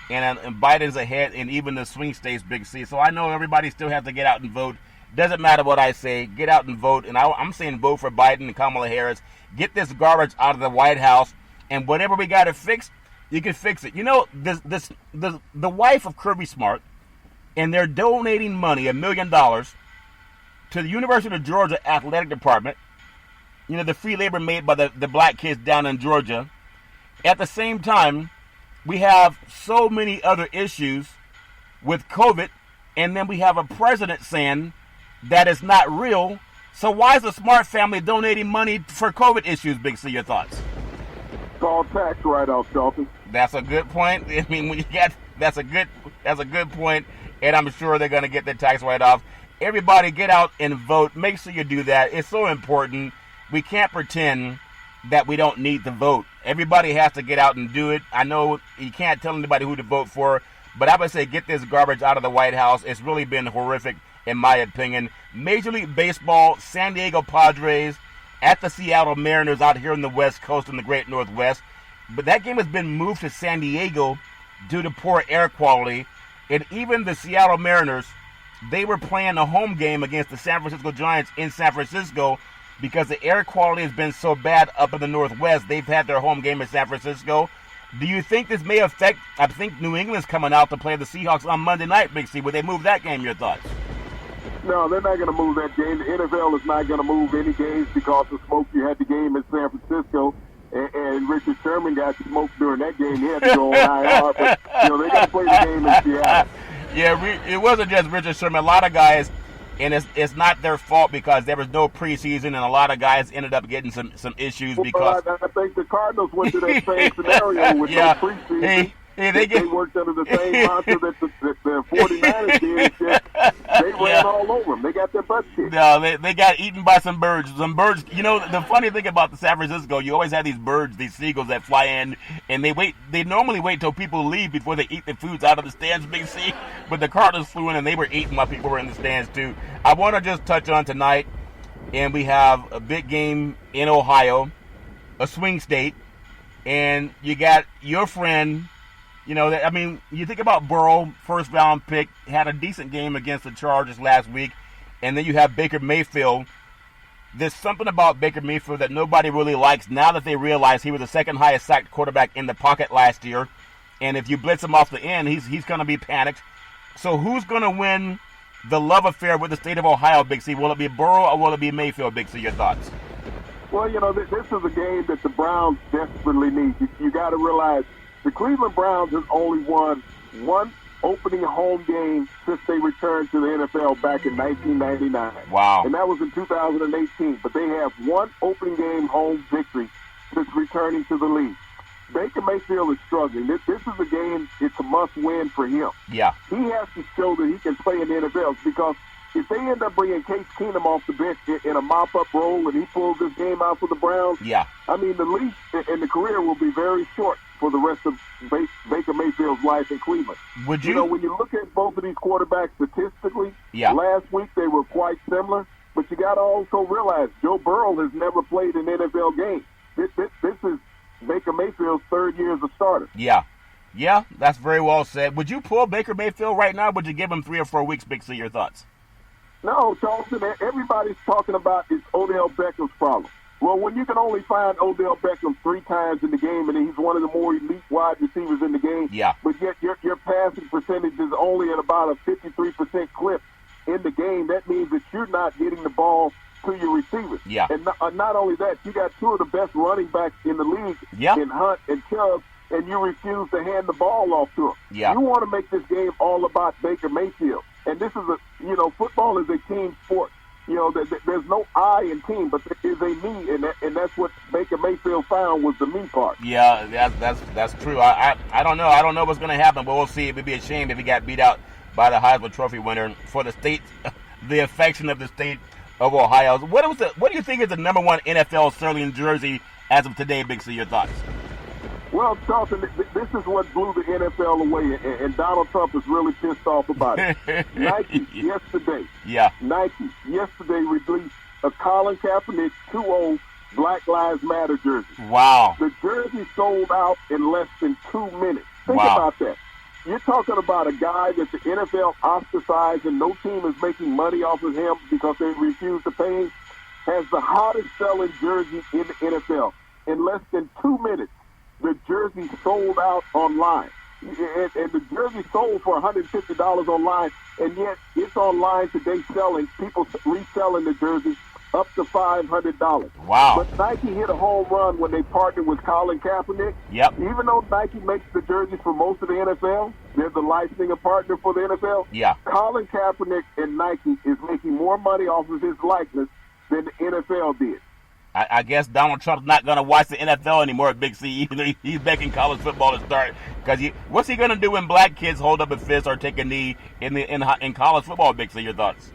A: And Biden's ahead in even the swing states, Big C. So I know everybody still has to get out and vote. Doesn't matter what I say. Get out and vote. And I'm saying vote for Biden and Kamala Harris. Get this garbage out of the White House. And whatever we got to fix, you can fix it. You know, the wife of Kirby Smart, and they're donating money, $1 million, to the University of Georgia Athletic Department. You know, the free labor made by the black kids down in Georgia. At the same time, we have so many other issues with COVID, and then we have a president saying that it's not real. So why is the Smart family donating money for COVID issues, Big C? Your thoughts?
B: It's all tax write-off, Charlton.
A: That's a good point. I mean, when you get that's a good point, and I'm sure they're going to get their tax write-off. Everybody, get out and vote. Make sure you do that. It's so important. We can't pretend that we don't need to vote. Everybody has to get out and do it. I know you can't tell anybody who to vote for, but I would say get this garbage out of the White House. It's really been horrific, in my opinion. Major League Baseball, San Diego Padres at the Seattle Mariners out here on the West Coast in the Great Northwest. But that game has been moved to San Diego due to poor air quality. And even the Seattle Mariners, they were playing a home game against the San Francisco Giants in San Francisco because the air quality has been so bad up in the Northwest. They've had their home game in San Francisco. Do you think this may affect, I think New England's coming out to play the Seahawks on Monday night, Big C. Would they move that game? Your thoughts?
B: No, they're not going to move that game. The NFL is not going to move any games because of Smokey had the game in San Francisco, and Richard Sherman got smoked during that game. He had to go on IR, but they're going to play the game in Seattle.
A: Yeah, it wasn't just Richard Sherman. A lot of guys, and it's not their fault because there was no preseason, and a lot of guys ended up getting some issues because.
B: Well, I think the Cardinals went to that same scenario with no preseason. They worked under the same mantra that the 49ers did. They ran all over them. They got their butts kicked.
A: No, they got eaten by some birds. Some birds. You know, the funny thing about the San Francisco, you always have these birds, these seagulls that fly in, and they normally wait till people leave before they eat the foods out of the stands, Big C. But the Cardinals flew in, and they were eating while people were in the stands, too. I want to just touch on tonight, and we have a big game in Ohio, a swing state, and you got your friend. You know, I mean, you think about Burrow, first round pick, had a decent game against the Chargers last week, and then you have Baker Mayfield. There's something about Baker Mayfield that nobody really likes now that they realize he was the second highest sacked quarterback in the pocket last year, and if you blitz him off the end, he's going to be panicked. So who's going to win the love affair with the state of Ohio, Big C? Will it be Burrow or will it be Mayfield, Big C? Your thoughts?
B: Well, this is a game that the Browns desperately need. You got to realize the Cleveland Browns has only won one opening home game since they returned to the NFL back in 1999.
A: Wow.
B: And that was in 2018. But they have one opening game home victory since returning to the league. Baker Mayfield is struggling. This is a game, it's a must-win for him.
A: Yeah.
B: He has to show that he can play in the NFL because if they end up bringing Case Keenum off the bench in a mop-up role and he pulls this game out for the Browns, I mean, the leash and the career will be very short for the rest of Baker Mayfield's life in Cleveland.
A: Would you?
B: When you look at both of these quarterbacks statistically,
A: yeah.
B: Last week they were quite similar, but you got to also realize Joe Burrow has never played an NFL game. This is Baker Mayfield's third year as a starter.
A: Yeah. Yeah, that's very well said. Would you pull Baker Mayfield right now, or would you give him 3 or 4 weeks, Big C? Your thoughts?
B: No, Charleston, everybody's talking about it's Odell Beckham's problem. Well, when you can only find Odell Beckham 3 times in the game, and he's one of the more elite wide receivers in the game, but yet your passing percentage is only at about a 53% clip in the game, that means that you're not getting the ball to your receivers. And not only that, you got 2 of the best running backs in the league in Hunt and Chubb, and you refuse to hand the ball off to them. You want to make this game all about Baker Mayfield. And this is football is a team sport. There's no I in team, but there is a me, and that's what Baker Mayfield found was the me part.
A: Yeah, that's true. I don't know. I don't know what's going to happen, but we'll see. It would be a shame if he got beat out by the Heisman Trophy winner for the state, the affection of the state of Ohio. What do you think is the number 1 NFL sterling jersey as of today, Big C? Your thoughts?
B: Well, Charlton, this is what blew the NFL away, and Donald Trump is really pissed off about it. Nike yesterday released a Colin Kaepernick 2-0 Black Lives Matter jersey.
A: Wow.
B: The jersey sold out in less than 2 minutes. Think about that. You're talking about a guy that the NFL ostracized and no team is making money off of him because they refuse to pay him, has the hottest selling jersey in the NFL. In less than 2 minutes, the jersey sold out online. And the jersey sold for $150 online, and yet it's online today people reselling the jersey up to $500.
A: Wow.
B: But Nike hit a home run when they partnered with Colin Kaepernick. Even though Nike makes the jerseys for most of the NFL, they're the licensing partner for the NFL. Colin Kaepernick and Nike is making more money off of his likeness than the NFL did.
A: I guess Donald Trump's not going to watch the NFL anymore at Big C, even though he's making college football to start. Because what's he going to do when black kids hold up a fist or take a knee in college football, Big C? Your thoughts?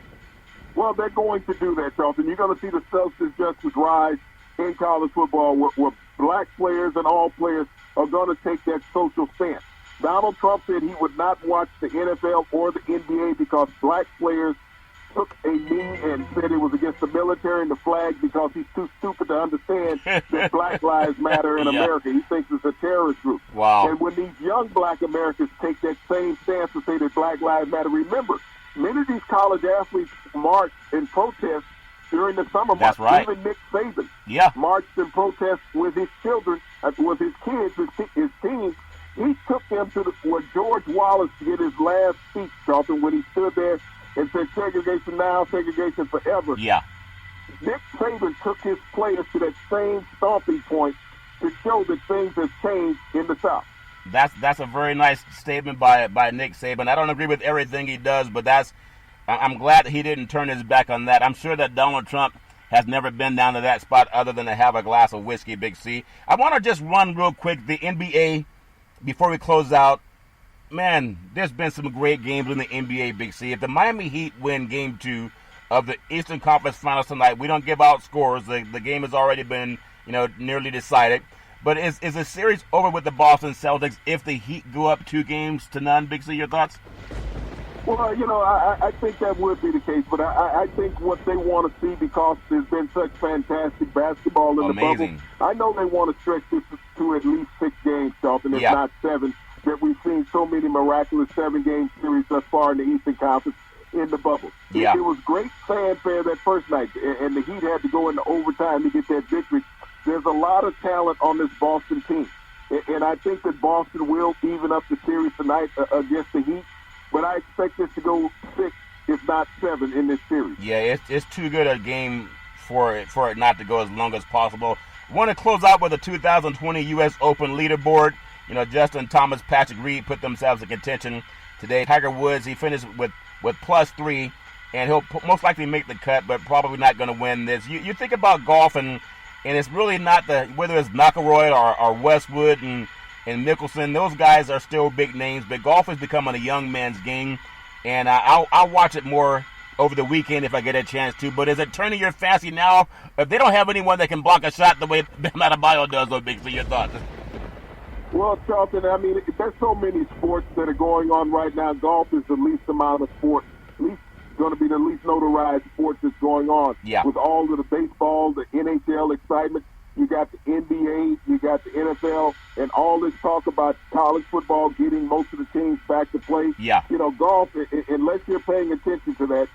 B: Well, they're going to do that, Charlton. You're going to see the substance justice rise in college football where black players and all players are going to take that social stance. Donald Trump said he would not watch the NFL or the NBA because black players took a knee and said it was against the military and the flag because he's too stupid to understand that Black Lives Matter in America. He thinks it's a terrorist group.
A: Wow.
B: And when these young black Americans take that same stance to say that Black Lives Matter, remember, many of these college athletes marched in protest during the summer months.
A: That's right.
B: Even Nick Saban marched in protest with his children, with his kids, his team. He took them to where George Wallace did his last speech, Charlton, when he stood there and said segregation now, segregation forever. Nick Saban took his players to that same stomping point to show that things have changed in the South.
A: That's a very nice statement by Nick Saban. I don't agree with everything he does, but I'm glad that he didn't turn his back on that. I'm sure that Donald Trump has never been down to that spot other than to have a glass of whiskey, Big C. I want to just run real quick the NBA before we close out. Man, there's been some great games in the NBA, Big C. If the Miami Heat win Game 2 of the Eastern Conference Finals tonight, we don't give out scores. The game has already been, nearly decided. But is the series over with the Boston Celtics if the Heat go up 2-0? Big C, your thoughts?
B: Well, I think that would be the case. But I think what they want to see, because there's been such fantastic basketball in the bubble, I know they want to stretch this to at least 6 games, Charlton, if not 7. That we've seen so many miraculous 7-game series thus far in the Eastern Conference in the bubble. It was great fanfare that first night, and the Heat had to go into overtime to get that victory. There's a lot of talent on this Boston team, and I think that Boston will even up the series tonight against the Heat, but I expect this to go 6, if not 7, in this series.
A: Yeah, it's too good a game for it not to go as long as possible. I want to close out with the 2020 U.S. Open leaderboard. Justin Thomas, Patrick Reed put themselves in contention today. Tiger Woods, he finished with +3, and he'll most likely make the cut, but probably not going to win this. You think about golf, and it's really not whether it's McIlroy or Westwood and Mickelson. Those guys are still big names, but golf is becoming a young man's game, and I'll watch it more over the weekend if I get a chance to. But is it turning your fancy now? If they don't have anyone that can block a shot the way Bam Adebayo does, though, Big C, your thoughts?
B: Well, Charlton, there's so many sports that are going on right now. Golf is the least amount of sport, going to be the least notarized sport that's going on. With all of the baseball, the NHL excitement, you got the NBA, you got the NFL, and all this talk about college football getting most of the teams back to play. Golf, unless you're paying attention to that,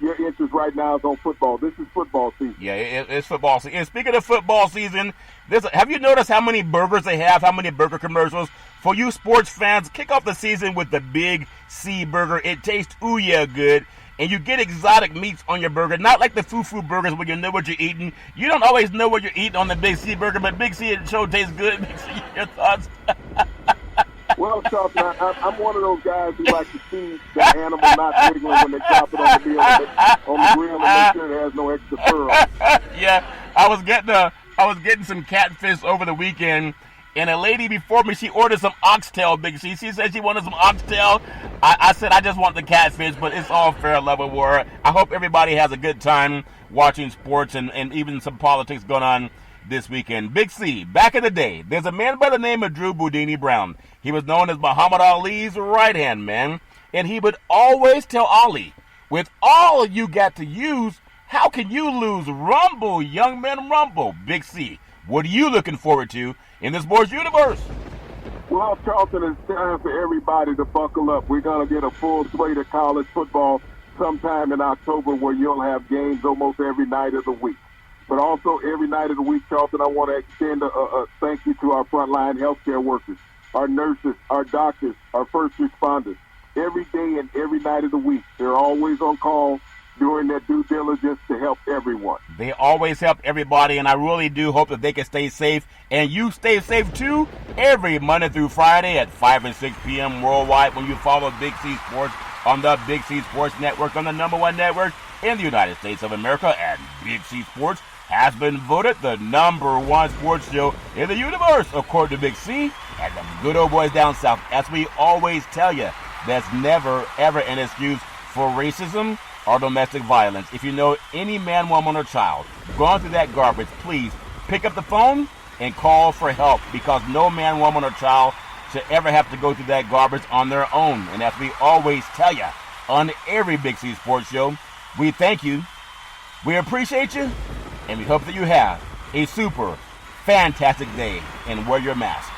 B: your interest right now is on football. This is football season.
A: Yeah, it's football season. And speaking of football season, have you noticed how many burgers they have, how many burger commercials? For you sports fans, kick off the season with the Big C burger. It tastes ooh yeah good. And you get exotic meats on your burger, not like the foo-foo burgers where you know what you're eating. You don't always know what you're eating on the Big C burger, but Big C, it sure tastes good. Big C, your thoughts?
B: Well, Charlton, I'm one of those guys who like to see the animal not wiggling when they drop it on the grill and make sure it has no extra fur on it.
A: Yeah, I was getting some catfish over the weekend, and a lady before me, she ordered some oxtail, Big C. She said she wanted some oxtail. I said I just want the catfish, but it's all fair level war. I hope everybody has a good time watching sports and even some politics going on this weekend. Big C, back in the day, there's a man by the name of Drew Boudini Brown. He was known as Muhammad Ali's right-hand man, and he would always tell Ali, with all you got to use, how can you lose? Rumble, young men, rumble. Big C, what are you looking forward to in the sports universe?
B: Well, Charlton, it's time for everybody to buckle up. We're going to get a full slate of college football sometime in October where you'll have games almost every night of the week. But also every night of the week, Charlton, I want to extend a thank you to our frontline healthcare workers, our nurses, our doctors, our first responders. Every day and every night of the week, they're always on call doing their due diligence to help everyone.
A: They always help everybody, and I really do hope that they can stay safe. And you stay safe, too, every Monday through Friday at 5 and 6 p.m. worldwide when you follow Big C Sports on the Big C Sports Network, on the #1 network in the United States of America. And Big C Sports has been voted the #1 sports show in the universe, according to Big C and the good old boys down south. As we always tell you, that's never, ever an excuse for racism or domestic violence. If you know any man, woman, or child going through that garbage, please pick up the phone and call for help, because no man, woman, or child should ever have to go through that garbage on their own. And as we always tell you on every Big C Sports show, we thank you, we appreciate you, and we hope that you have a super fantastic day, and wear your mask.